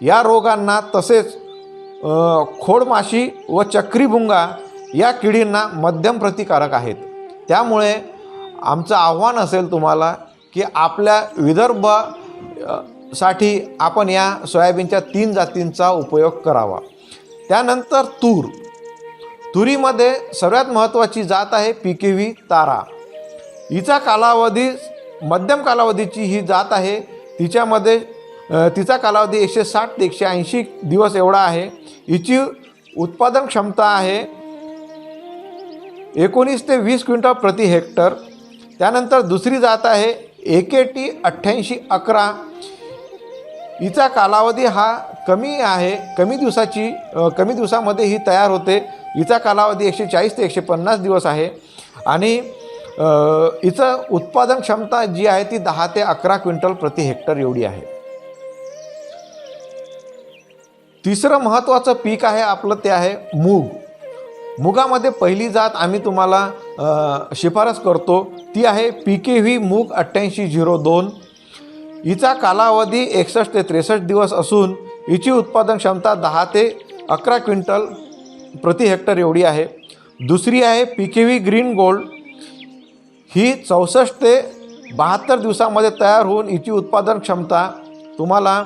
या रोगांना तसेच खोडमाशी व चक्रीभुंगा या किडींना मध्यम प्रतिकारक आहेत. त्यामुळे आमचं आव्हान असेल तुम्हाला की आपल्या विदर्भ साठी आपण या सोयाबीनच्या 3 जातींचा उपयोग करावा. त्यानंतर तुरीमध्ये सर्वात महत्त्वाची जात आहे PKV तारा. हिचा कालावधी मध्यम कालावधीची ही जात आहे. तिचा कालावधी 160 ते 180 दिवस एवढा आहे. हिची उत्पादन क्षमता आहे 19 ते 20 क्विंटल प्रति हेक्टर. त्यानंतर दुसरी जात आहे AKT 8811. हिचा कालावधी हा कमी आहे, कमी दिवसामध्ये ही तयार होते. हिचा कालावधी 140 ते 150 दिवस आहे आणि हिचं उत्पादन क्षमता जी आहे ती 10 ते 11 क्विंटल प्रति हेक्टर एवढी आहे. तिसरं महत्त्वाचं पीक आहे आपलं ते आहे मूग. मुगामध्ये पहिली जात आम्ही तुम्हाला शिफारस करतो ती आहे PKV मूग 8802. हिचा कालावधी 61 ते 63 दिवस असून हिची उत्पादन क्षमता 10 ते 11 क्विंटल प्रति हेक्टर एवढी आहे. दुसरी आहे PKV ग्रीन गोल्ड. ही 64 ते 72 दिवसामध्ये तयार होऊन हिची उत्पादन क्षमता तुम्हाला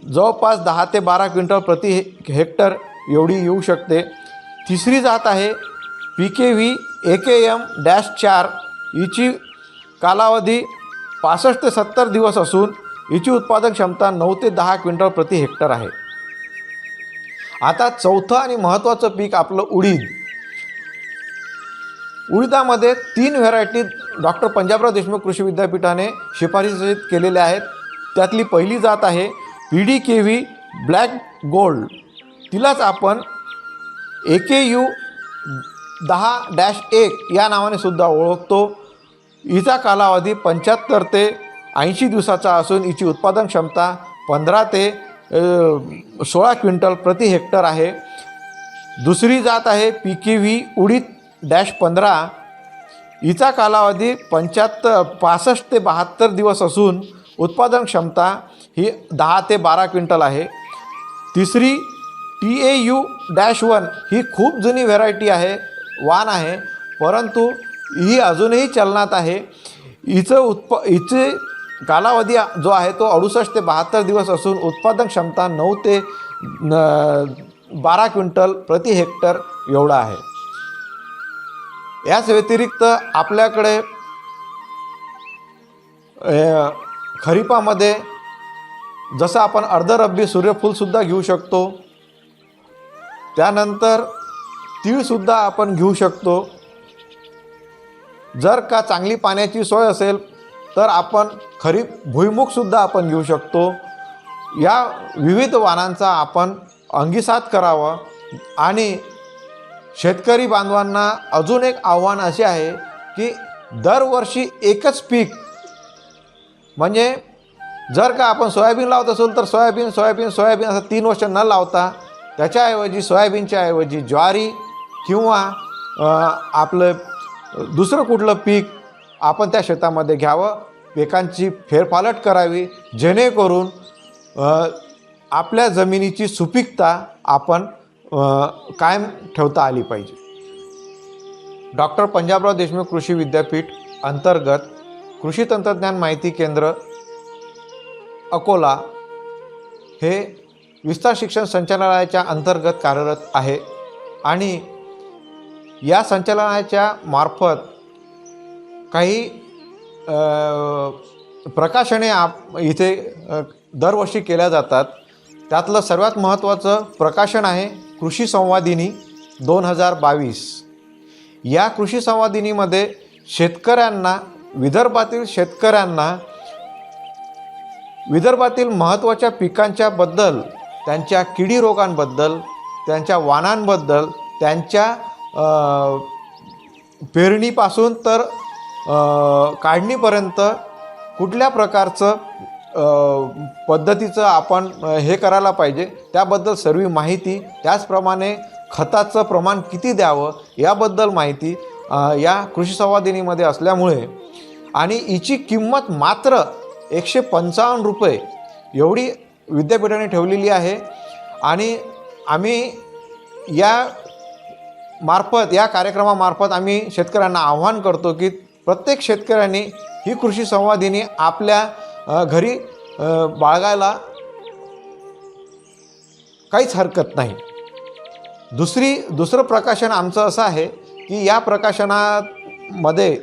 जवळपास 10 ते 12 क्विंटल प्रति हेक्टर एवढी येऊ शकते. तिसरी जात आहे PKV AKM-4. हिची कालावधी 65 ते 70 दिवस असून हिची उत्पादन क्षमता 9 ते 10 क्विंटल प्रति हेक्टर आहे. आता चौथं आणि महत्त्वाचं पीक आपलं उडीद. उडीदामध्ये 3 व्हेरायटी डॉक्टर पंजाबराव देशमुख कृषी विद्यापीठाने शिफारसीत केलेल्या आहेत. त्यातली पहिली जात आहे PDKV ब्लॅक गोल्ड. तिलाच आपण AKU 10-1 या नावाने सुद्धा ओळखतो. हिचा कालावधी 75 ते 80 दिवसाचा असून हिची उत्पादन क्षमता 15 ते 16 क्विंटल प्रति हेक्टर आहे. दुसरी जात आहे PKV उडीद -15. हिचा कालावधी 65 ते 72 दिवस असून उत्पादन क्षमता ही 10 ते 12 क्विंटल आहे. तिसरी TAU-1 ही खूप जुनी व्हेरायटी आहे, वाण आहे, परंतु ही अजूनही चलनात आहे. हिचे कालावधी जो आहे तो 68 ते 72 दिवस असून उत्पादन क्षमता 9 ते 12 क्विंटल प्रति हेक्टर एवढा आहे. याच व्यतिरिक्त आपल्याकडे खरीपामध्ये जसं आपण अर्धरब्बी सूर्यफूलसुद्धा घेऊ शकतो. त्यानंतर तीळसुद्धा आपण घेऊ शकतो. जर का चांगली पाण्याची सोय असेल तर आपण खरीप भुईमुगसुद्धा आपण घेऊ शकतो. या विविध वाणांचा आपण अंगीसात करावा. आणि शेतकरी बांधवांना अजून एक आव्हान असे आहे की दरवर्षी एकच पीक, म्हणजे जर का आपण सोयाबीन लावत असेल तर सोयाबीन असं 3 वर्ष न लावता त्याच्याऐवजी सोयाबीनच्या ऐवजी ज्वारी किंवा आपलं दुसरं कुठलं पीक आपण त्या शेतामध्ये घ्यावं. पिकांची फेरफालट करावी जेणेकरून आपल्या जमिनीची सुपीकता आपण कायम ठेवता आली पाहिजे. डॉक्टर पंजाबराव देशमुख कृषी विद्यापीठ अंतर्गत कृषी तंत्रज्ञान माहिती केंद्र अकोला हे विस्तार शिक्षण संचालनालयाच्या अंतर्गत कार्यरत आहे आणि या संचालनालयाच्या मार्फत काही प्रकाशने इथे दरवर्षी केल्या जातात. त्यातलं सर्वात महत्त्वाचं प्रकाशन आहे कृषी संवादिनी 2022. या कृषी संवादिनीमध्ये शेतकऱ्यांना, विदर्भातील शेतकऱ्यांना विदर्भातील महत्त्वाच्या पिकांच्या बद्दल, त्यांच्या किडी रोगांबद्दल, त्यांच्या वाणांबद्दल, त्यांच्या पेरणीपासून तर काढणीपर्यंत कुठल्या प्रकारचं पद्धतीचं आपण हे करायला पाहिजे त्याबद्दल सर्व माहिती, त्याचप्रमाणे खताचं प्रमाण किती द्यावं याबद्दल माहिती या कृषी संवादिनीमध्ये असल्यामुळे आणि हिची किंमत मात्र 155 रुपये एवढी विद्यापीठाने ठेवलेली आहे. आणि आम्ही या कार्यक्रमामार्फत आम्ही शेतकऱ्यांना आव्हान करतो की प्रत्येक शेतकऱ्यांनी ही कृषी संवादिनी आपल्या घरी बाळगायला काहीच हरकत नाही. दुसरं प्रकाशन आमचं असं आहे की या प्रकाशनामध्ये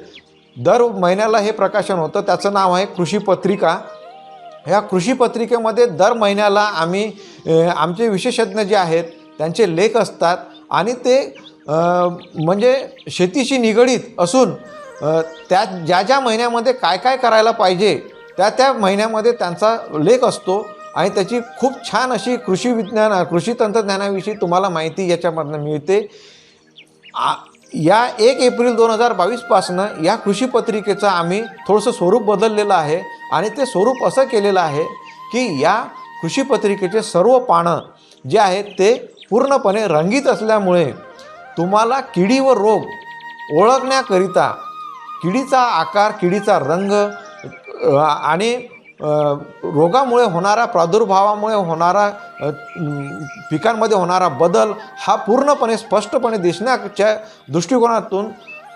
दर महिन्याला हे प्रकाशन होतं. त्याचं नाव आहे कृषी पत्रिका. ह्या कृषी पत्रिकेमध्ये दर महिन्याला आम्ही आमचे विशेषज्ञ जे आहेत त्यांचे लेख असतात आणि ते म्हणजे शेतीशी निगडीत असून ज्या महिन्यामध्ये काय काय करायला पाहिजे त्या महिन्यामध्ये त्यांचा लेख असतो आणि त्याची खूप छान अशी कृषी तंत्रज्ञानाविषयी तुम्हाला माहिती याच्यामधनं मिळते. या 1 एप्रिल 2022 पासनं या कृषी पत्रिकेचं आम्ही थोडंसं स्वरूप बदललेलं आहे आणि ते स्वरूप असं केलेलं आहे की या कृषी पत्रिकेचे सर्व पानं जे आहेत ते पूर्णपणे रंगीत असल्यामुळे तुम्हाला किडी व रोग ओळखण्याकरिता किडीचा आकार, किडीचा रंग आणि रोगामुळे होणारा, प्रादुर्भावामुळे होणारा, पिकांमध्ये होणारा बदल हा पूर्णपणे स्पष्टपणे दिसण्याच्या दृष्टिकोनातून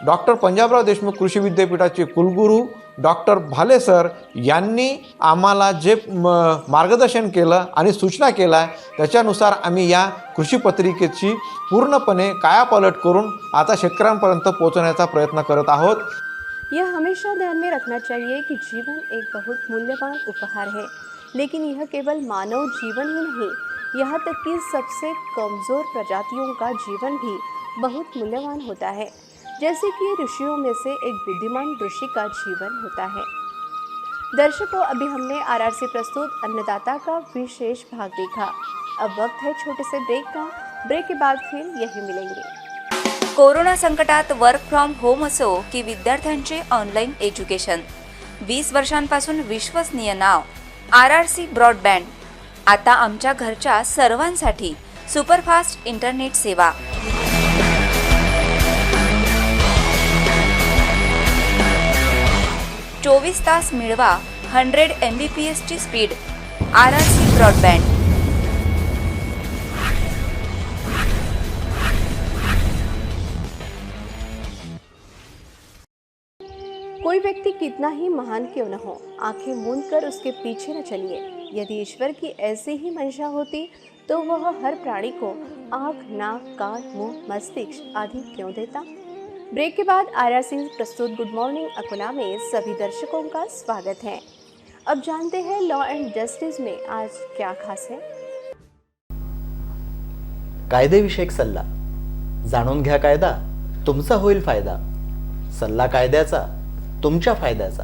डॉक्टर पंजाबराव देशमुख कृषी विद्यापीठाचे कुलगुरू डॉक्टर भाले सर यांनी आम्हाला जे मार्गदर्शन केलं आणि सूचना केल्या त्याच्यानुसार आम्ही या कृषी पत्रिकेची पूर्णपणे कायापालट करून आता शेतकऱ्यांपर्यंत पोहोचण्याचा प्रयत्न करत आहोत. यह हमेशा ध्यान में रखना चाहिए कि जीवन एक बहुत मूल्यवान उपहार है, लेकिन यह केवल मानव जीवन ही नहीं, यहाँ तक कि सबसे कमज़ोर प्रजातियों का जीवन भी बहुत मूल्यवान होता है. जैसे कि ऋषियों में से एक बुद्धिमान ऋषि का जीवन होता है. दर्शकों, अभी हमने आरआरसी प्रस्तुत अन्नदाता का विशेष भाग देखा. अब वक्त है छोटे से ब्रेक का. ब्रेक के बाद फिर यही मिलेंगे. कोरोना संकटात वर्क फ्रॉम होम असो की विद्यार्थ्यांचे ऑनलाईन एज्युकेशन, 20 वर्षांपासून विश्वसनीय नाव आरआरसी ब्रॉडबँड. आता आमच्या घरच्या सर्वांसाठी सुपरफास्ट इंटरनेट सेवा. 24 तास मिळवा 100 MBPS ची स्पीड. RRC broadband. कोई व्यक्ति कितना ही महान क्यों न हो, आंखें मूंद कर उसके पीछे न चलिए. यदि ईश्वर की ऐसी ही मंशा होती तो वह हर प्राणी को आँख, नाक, कान, मुंह, मस्तिष्क आदि क्यों देता. ब्रेक के बाद आरआरसी प्रस्तुत गुड मॉर्निंग अकोला में सभी दर्शकों का स्वागत है. अब जानते हैं लॉ एंड जस्टिस में आज क्या खास है. कायदेविषयक सल्ला जाणून घ्या, कायदा तुमचा होईल फायदा. सल्ला कायद्याचा तुमच्या फायद्याचा.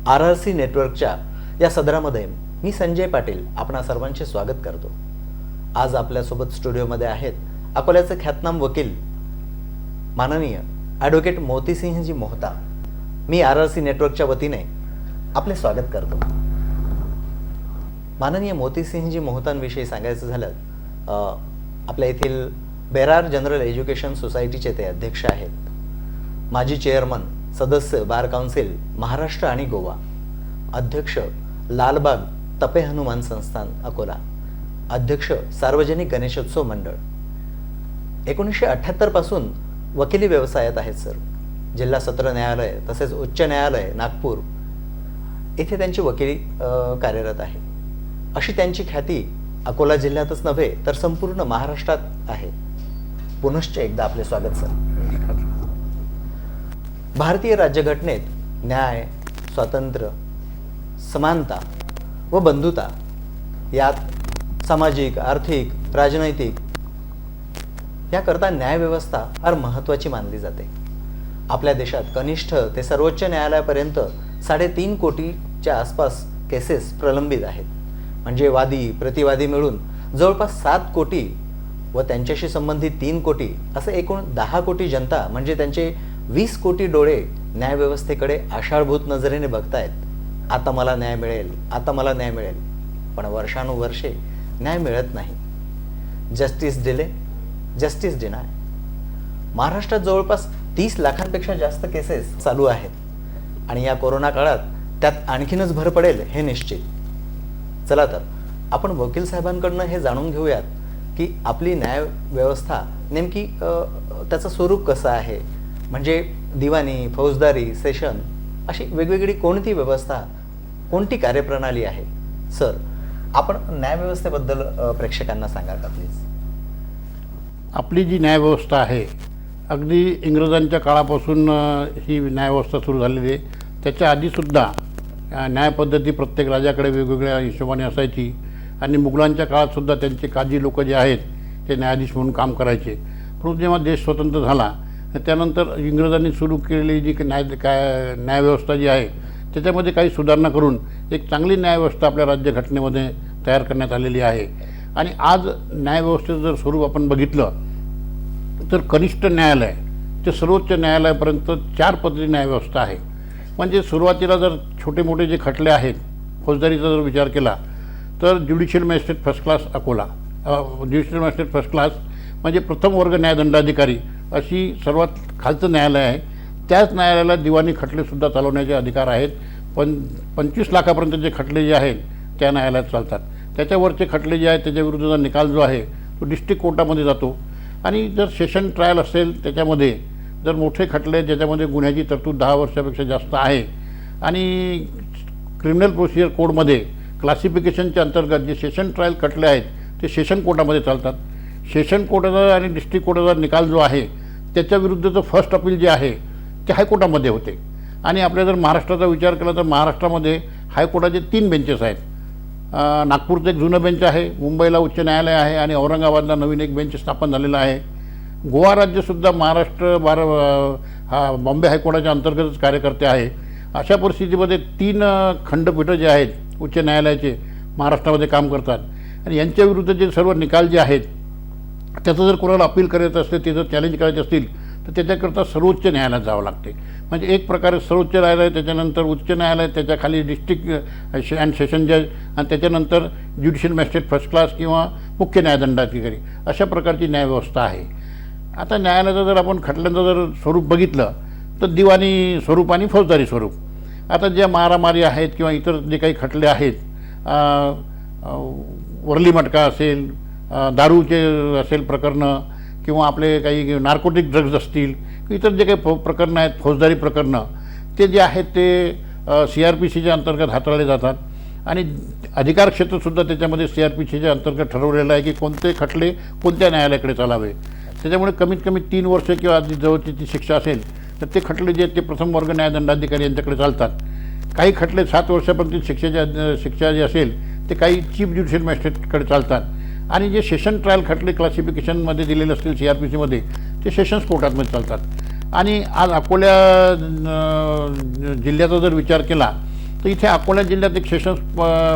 आरआरसी नेटवर्कच्या या सदरामध्ये मी संजय पाटील आपणा सर्वांचे स्वागत करतो. आज आपल्यासोबत स्टुडिओमध्ये आहेत अकोल्याचे ख्यातनाम वकील माननीय ॲडव्होकेट मोतीसिंहजी मोहता. मी आरआरसी नेटवर्कच्या वतीने आपले स्वागत करतो. माननीय मोतीसिंहजी मोहतांविषयी सांगायचं झालं, आपल्या येथील बेरार जनरल एज्युकेशन सोसायटीचे ते अध्यक्ष आहेत. माजी चेअरमन, सदस्य बार काउन्सिल महाराष्ट्र आणि गोवा, अध्यक्ष लालबाग तपे हनुमान संस्थान अकोला, अध्यक्ष सार्वजनिक गणेशोत्सव मंडळ. 1978 पासून वकिली व्यवसायात आहेत सर. जिल्हा सत्र न्यायालय तसेच उच्च न्यायालय नागपूर येथे त्यांची वकिली कार्यरत आहे. अशी त्यांची ख्याती अकोला जिल्ह्यातच नव्हे तर संपूर्ण महाराष्ट्रात आहे. पुनश्च एकदा आपले स्वागत सर. भारतीय राज्यघटनेत न्याय, स्वातंत्र्य, समानता व बंधुता यात सामाजिक, आर्थिक, राजनैतिक याकरता न्यायव्यवस्था फार महत्त्वाची मानली जाते. आपल्या देशात कनिष्ठ ते सर्वोच्च न्यायालयापर्यंत 3.5 कोटीच्या आसपास केसेस प्रलंबित आहेत. म्हणजे वादी प्रतिवादी मिळून जवळपास 7 कोटी व त्यांच्याशी संबंधित 3 कोटी असे एकूण 10 कोटी जनता म्हणजे त्यांचे 20 कोटी डोळे न्यायव्यवस्थेकडे आषाढभूत नजरेने बघतायत. आता मला न्याय मिळेल, आता मला न्याय मिळेल, पण वर्षानुवर्षे न्याय मिळत नाही. Justice delay, justice deny. महाराष्ट्रात जवळपास 30 लाखांपेक्षा जास्त केसेस चालू आहेत आणि या कोरोना काळात त्यात आणखीनच भर पडेल हे निश्चित. चला तर आपण वकील साहेबांकडनं हे जाणून घेऊयात की आपली न्याय व्यवस्था नेमकी त्याचं स्वरूप कसं आहे. म्हणजे दिवाणी, फौजदारी, सेशन अशी वेगवेगळी कोणती व्यवस्था, कोणती कार्यप्रणाली आहे. सर, आपण न्यायव्यवस्थेबद्दल प्रेक्षकांना सांगा का प्लीज. आपली जी न्यायव्यवस्था आहे अगदी इंग्रजांच्या काळापासून ही न्यायव्यवस्था सुरू झालेली आहे. त्याच्या आधीसुद्धा न्यायपद्धती प्रत्येक राजाकडे वेगवेगळ्या हिशोबाने असायची आणि मुघलांच्या काळातसुद्धा त्यांचे काजी लोक जे आहेत ते न्यायाधीश म्हणून काम करायचे. परंतु जेव्हा देश स्वतंत्र झाला त्यानंतर इंग्रजांनी सुरू केलेली जी न्यायव्यवस्था जी आहे त्याच्यामध्ये काही सुधारणा करून एक चांगली न्यायव्यवस्था आपल्या राज्यघटनेमध्ये तयार करण्यात आलेली आहे. आणि आज न्यायव्यवस्थेचं जर स्वरूप आपण बघितलं तर कनिष्ठ न्यायालय ते सर्वोच्च न्यायालयापर्यंत 4 पदरी न्यायव्यवस्था आहे. म्हणजे सुरुवातीला जर छोटे मोठे जे खटले आहेत, फौजदारीचा जर विचार केला तर judicial magistrate first class Akola, judicial magistrate first class म्हणजे प्रथम वर्ग न्यायदंडाधिकारी अशी सर्वात खालचं न्यायालय आहे. त्याच न्यायालयाला दिवाणी खटलेसुद्धा चालवण्याचे अधिकार आहेत. 25 लाखापर्यंत जे खटले जे आहेत त्या न्यायालयात चालतात. त्याच्यावरचे खटले जे आहेत त्याच्याविरुद्धचा निकाल जो आहे तो डिस्ट्रिक्ट कोर्टामध्ये जातो. आणि जर सेशन ट्रायल असेल त्याच्यामध्ये जर मोठे खटले ज्याच्यामध्ये गुन्ह्याची तरतूद 10 वर्षापेक्षा जास्त आहे आणि क्रिमिनल प्रोसिजर कोडमध्ये क्लासिफिकेशनच्या अंतर्गत जे सेशन ट्रायल खटले आहेत ते सेशन कोर्टामध्ये चालतात. सेशन कोर्टाचा आणि डिस्ट्रिक्ट कोर्टाचा निकाल जो आहे त्याच्याविरुद्धचं फर्स्ट अपील जे आहे ते हायकोर्टामध्ये होते. आणि आपल्या जर महाराष्ट्राचा विचार केला तर महाराष्ट्रामध्ये हायकोर्टाचे 3 बेंचेस आहेत. नागपूरचं एक जुनं बेंच आहे, मुंबईला उच्च न्यायालय आहे आणि औरंगाबादला नवीन एक बेंच स्थापन झालेला आहे. गोवा राज्यसुद्धा महाराष्ट्र बॉम्बे हायकोर्टाच्या अंतर्गतच कार्यकर्ते आहे. अशा परिस्थितीमध्ये 3 खंडपीठं जे आहेत उच्च न्यायालयाचे महाराष्ट्रामध्ये काम करतात. आणि यांच्याविरुद्ध जे सर्व निकाल जे आहेत त्याचं जर कोणाला अपील करायचं असेल, ते जर चॅलेंज करायचे असतील तर त्याच्याकरता सर्वोच्च न्यायालयात जावं लागते. म्हणजे एक प्रकारे सर्वोच्च न्यायालय, त्याच्यानंतर उच्च न्यायालय, त्याच्याखाली डिस्ट्रिक्ट अँड सेशन जज आणि त्याच्यानंतर ज्युडिशियल मॅजिस्ट्रेट फर्स्ट क्लास किंवा मुख्य न्यायदंडाधिकारी अशा प्रकारची न्यायव्यवस्था आहे. आता न्यायालयाचं जर आपण खटल्यांचं जर स्वरूप बघितलं तर दिवाणी स्वरूप आणि फौजदारी स्वरूप. आता ज्या मारामारी आहेत किंवा इतर जे काही खटले आहेत, वरली मटका असेल, दारूचे असेल प्रकरणं किंवा आपले काही नार्कोटिक ड्रग्ज असतील, इतर जे काही प्रकरणं आहेत फौजदारी प्रकरणं ते जे आहेत ते CRPCच्या अंतर्गत हाताळले जातात. आणि अधिकार क्षेत्रसुद्धा त्याच्यामध्ये CRPCच्या अंतर्गत ठरवलेलं आहे की कोणते खटले कोणत्या न्यायालयाकडे चालावे. त्याच्यामुळे कमीत कमी 3 वर्ष किंवा आधी जवळची ती शिक्षा असेल तर ते खटले जे आहेत ते प्रथम वर्ग न्यायदंडाधिकारी यांच्याकडे चालतात. काही खटले 7 वर्षापर्यंत शिक्षा जी असेल ते काही चीफ ज्युडिशियल मॅजिस्ट्रेटकडे चालतात. आणि जे सेशन ट्रायल खटले क्लासिफिकेशनमध्ये दिलेले असतील CRPCमध्ये ते सेशन्स कोर्टामध्ये चालतात. आणि आज अकोला जिल्ह्याचा जर विचार केला तर इथे अकोला जिल्ह्यात एक सेशन्स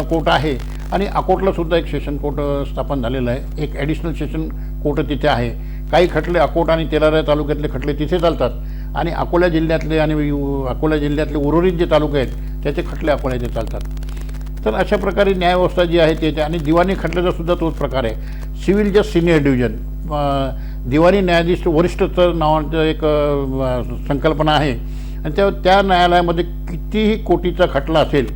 कोर्ट आहे आणि अकोटलासुद्धा एक सेशन कोर्ट स्थापन झालेलं आहे. एक ॲडिशनल सेशन कोर्ट तिथे आहे. काही खटले अकोट आणि तेलारा तालुक्यातले खटले तिथे चालतात आणि अकोला जिल्ह्यातले आणि अकोला जिल्ह्यातले उर्वरित जे तालुके आहेत त्याचे खटले अकोला इथे चालतात. तर अशा प्रकारे न्यायव्यवस्था जी आहे त्याच्या आणि दिवाणी खटल्याचा सुद्धा तोच प्रकार आहे. सिव्हिल जज सिनियर डिव्हिजन, दिवाणी न्यायाधीश वरिष्ठ स्तर नावाचं एक संकल्पना आहे. आणि त्या न्यायालयामध्ये कितीही कोटीचा खटला असेल,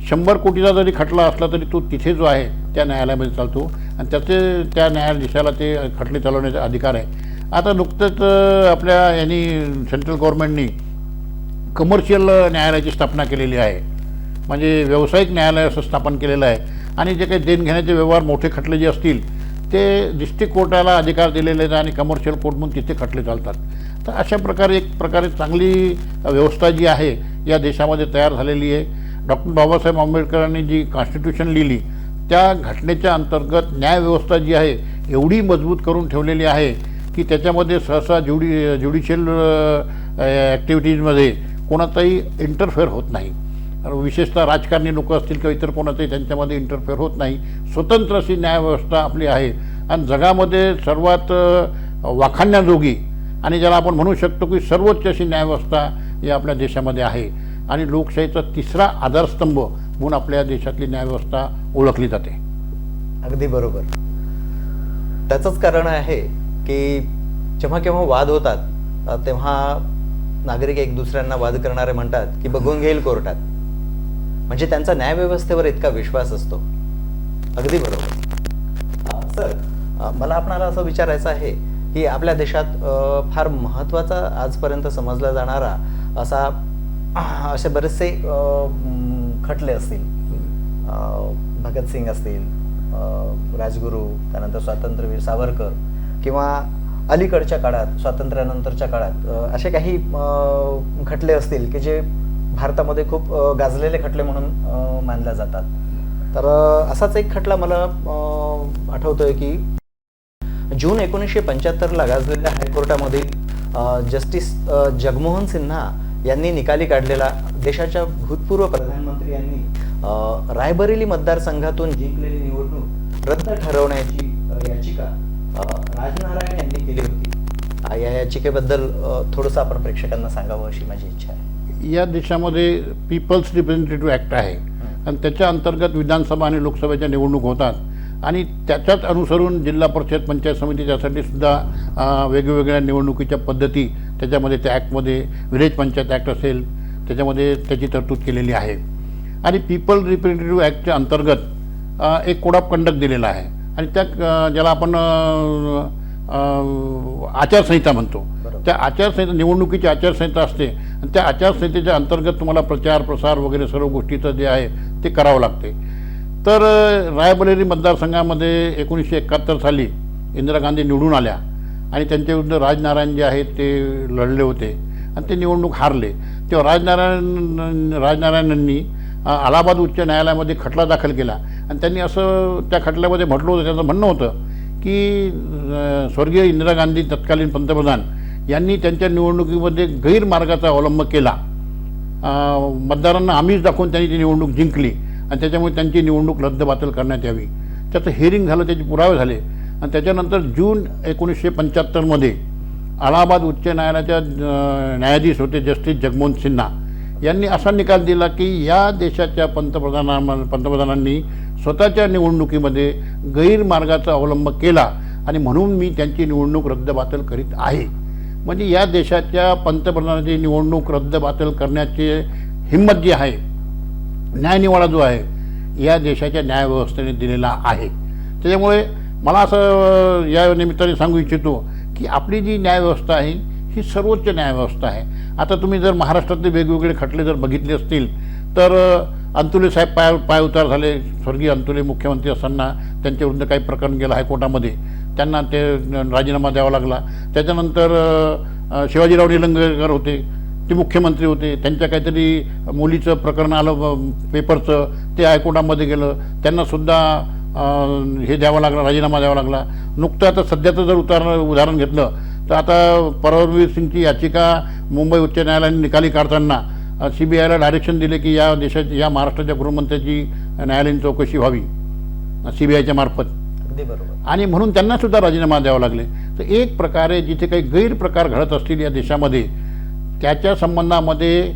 100 कोटीचा जरी खटला असला तरी तो तिथे जो आहे त्या न्यायालयामध्ये चालतो. आणि त्या न्यायाधीशाला ते खटले चालवण्याचा अधिकार आहे. आता नुकतंच आपल्या यांनी सेंट्रल गव्हर्नमेंटनी कमर्शियल न्यायालयाची स्थापना केलेली आहे, म्हणजे व्यावसायिक न्यायालय असं स्थापन केलेलं आहे. आणि जे काही देणघेण्याचे व्यवहार मोठे खटले जे असतील ते डिस्ट्रिक्ट कोर्टाला अधिकार दिलेले आहेत आणि कमर्शियल कोर्ट म्हणून तिथे खटले चालतात. तर अशा प्रकारे एक प्रकारे चांगली व्यवस्था जी आहे या देशामध्ये तयार झालेली आहे. डॉक्टर बाबासाहेब आंबेडकरांनी जी कॉन्स्टिट्यूशन लिहिली त्या घटनेच्या अंतर्गत न्यायव्यवस्था जी आहे एवढी मजबूत करून ठेवलेली आहे की त्याच्यामध्ये सहसा ज्युडिशियल ॲक्टिव्हिटीजमध्ये कोणाचाही इंटरफेअर होत नाही. विशेषतः राजकारणी लोक असतील किंवा इतर कोणाचाही त्यांच्यामध्ये इंटरफेअर होत नाही. स्वतंत्र अशी न्यायव्यवस्था आपली आहे आणि जगामध्ये सर्वात वाखाणण्याजोगी आणि ज्याला आपण म्हणू शकतो की सर्वोच्च अशी न्यायव्यवस्था या आपल्या देशामध्ये आहे आणि लोकशाहीचा तिसरा आधारस्तंभ म्हणून आपल्या देशातली न्यायव्यवस्था ओळखली जाते. अगदी बरोबर. त्याचंच कारण आहे की जेव्हा केव्हा वाद होतात तेव्हा नागरिक एक दुसऱ्यांना वाद करणारे म्हणतात की बघून घेईल कोर्टात, म्हणजे त्यांचा न्यायव्यवस्थेवर इतका विश्वास असतो. अगदी बरोबर. सर, मला आपणाला असं विचारायचं आहे की आपल्या देशात फार महत्त्वाचा आजपर्यंत समजला जाणारा असे बरेचसे खटले असतील, भगतसिंग असतील, राजगुरू, त्यानंतर स्वातंत्र्यवीर सावरकर किंवा अलीकडच्या काळात स्वातंत्र्यानंतरच्या काळात असे काही खटले असतील की जे भारतामध्ये खूप गाजलेले खटले म्हणून मानले जातात. तर असाच एक खटला मला आठवतोय की जून 1975ला गाजलेल्या हायकोर्टामधील जस्टिस जगमोहन सिन्हा यांनी निकाली काढलेला देशाच्या भूतपूर्व प्रधानमंत्री यांनी रायबरेली मतदारसंघातून जिंकलेली निवडणूक रद्द ठरवण्याची याचिका राजनारायण यांनी केली होती. या याचिकेबद्दल थोडंसं आपण प्रेक्षकांना सांगावं अशी माझी इच्छा आहे. या देशामध्ये पीपल्स रिप्रेझेंटेटिव्ह ॲक्ट आहे आणि त्याच्या अंतर्गत विधानसभा आणि लोकसभेच्या निवडणूक होतात आणि त्याच्याच अनुसरून जिल्हा परिषद पंचायत समिती त्यासाठी सुद्धा वेगवेगळ्या निवडणुकीच्या पद्धती त्याच्यामध्ये त्या ॲक्टमध्ये विलेज पंचायत ॲक्ट असेल त्याच्यामध्ये त्याची तरतूद केलेली आहे. आणि पीपल रिप्रेझेंटेटिव्ह ॲक्टच्या अंतर्गत एक कोड ऑफ कंडक्ट दिलेला आहे आणि त्या ज्याला आपण आचारसंहिता म्हणतो, त्या आचारसंहिता निवडणुकीची आचारसंहिता असते आणि त्या आचारसंहितेच्या अंतर्गत तुम्हाला प्रचार प्रसार वगैरे सर्व गोष्टीचं जे आहे ते करावं लागते. तर रायबरेली मतदारसंघामध्ये 1971 साली इंदिरा गांधी निवडून आल्या आणि त्यांच्या विरुद्ध राजनारायण जे आहेत ते लढले होते आणि ते निवडणूक हारले. तेव्हा राजनारायणांनी अलाहाबाद उच्च न्यायालयामध्ये खटला दाखल केला आणि त्यांनी असं त्या खटल्यामध्ये म्हटलं होतं, त्यांचं म्हणणं होतं की स्वर्गीय इंदिरा गांधी तत्कालीन पंतप्रधान यांनी त्यांच्या निवडणुकीमध्ये गैरमार्गाचा अवलंब केला. मतदारांना आमिष दाखवून त्यांनी ती निवडणूक जिंकली आणि त्याच्यामुळे त्यांची निवडणूक रद्दबातल करण्यात यावी. त्याचं हिअरिंग झालं, त्याचे पुरावे झाले आणि त्याच्यानंतर जून 1975मध्ये अलाहाबाद उच्च न्यायालयाच्या न्यायाधीश होते जस्टिस जगमोहन सिन्हा यांनी असा निकाल दिला की या देशाच्या पंतप्रधानांनी स्वतःच्या निवडणुकीमध्ये गैरमार्गाचा अवलंब केला आणि म्हणून मी त्यांची निवडणूक रद्दबातल करीत आहे. म्हणजे या देशाच्या पंतप्रधानाची निवडणूक रद्दबातल करण्याची हिंमत जी आहे, न्यायनिवाडा जो आहे या देशाच्या न्यायव्यवस्थेने दिलेला आहे. त्याच्यामुळे मला असं या निमित्ताने सांगू इच्छितो की आपली जी न्यायव्यवस्था आहे ही सर्वोच्च न्यायव्यवस्था आहे. आता तुम्ही जर महाराष्ट्रातले वेगवेगळे खटले जर बघितले असतील तर अंतुले साहेब पायउतार झाले. स्वर्गीय अंतुले मुख्यमंत्री असताना त्यांच्याविरुद्ध काही प्रकरण गेलं हायकोर्टामध्ये, त्यांना ते राजीनामा द्यावा लागला. त्याच्यानंतर शिवाजीराव निलंगेकर होते, ते मुख्यमंत्री होते, त्यांच्या काहीतरी मुलीचं प्रकरण आलं पेपरचं, ते हायकोर्टामध्ये गेलं, त्यांनासुद्धा हे द्यावं लागलं, राजीनामा द्यावा लागला. नुकतं आता सध्याचं जर उदाहरण घेतलं तर आता परमवीर सिंगची याचिका मुंबई उच्च न्यायालयाने निकाली काढताना CBIला डायरेक्शन दिले की या देशाची या महाराष्ट्राच्या गृहमंत्र्याची न्यायालयीन चौकशी व्हावी CBIच्या मार्फत. अगदी बरोबर. आणि म्हणून त्यांनासुद्धा राजीनामा द्यावा लागले. तर एक प्रकारे जिथे काही गैरप्रकार घडत असतील या देशामध्ये त्याच्या संबंधामध्ये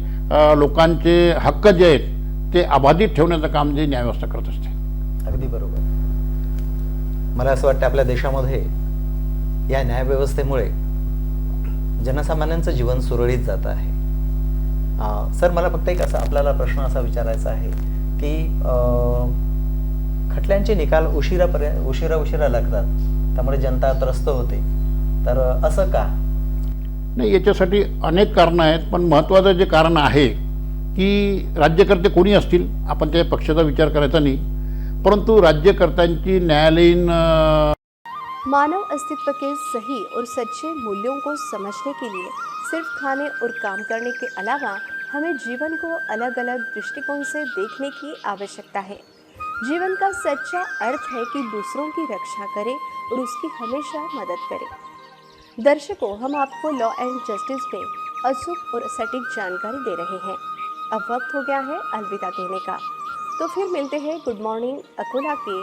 लोकांचे हक्क जे आहेत ते अबाधित ठेवण्याचं काम जे न्यायव्यवस्था करत असते. अगदी बरोबर. मला असं वाटतं आपल्या देशामध्ये या न्यायव्यवस्थेमुळे जनसामान्यांचं जीवन सुरळीत जात आहे. सर, मला फक्त एक असा आपल्याला प्रश्न असा विचारायचा आहे की खटल्यांचे निकाल उशिरा लागतात, त्यामुळे जनता त्रस्त होते. तर असं का? नाही, याच्यासाठी अनेक कारणं आहेत, पण महत्त्वाचं जे कारण आहे की राज्यकर्ते कोणी असतील, आपण त्या पक्षाचा विचार करायचा नाही, परंतु राज्यकर्त्यांची न्यायालयीन मानव अस्तित्व के सही और सच्चे मूल्यों को समझने के लिए सिर्फ खाने और काम करने के अलावा हमें जीवन को अलग अलग दृष्टिकोण से देखने की आवश्यकता है। जीवन का सच्चा अर्थ है कि दूसरों की रक्षा करें और उसकी हमेशा मदद करें। दर्शकों, हम आपको लॉ एंड जस्टिस में अचूक और सटीक जानकारी दे रहे हैं। अब वक्त हो गया है अलविदा कहने का, तो फिर मिलते हैं गुड मॉर्निंग अकोला के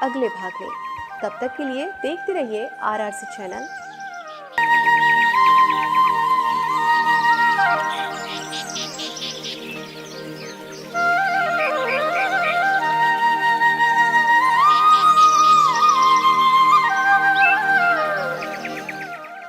अगले भाग में। तब तक के लिए देखते रहिए RRC चैनल।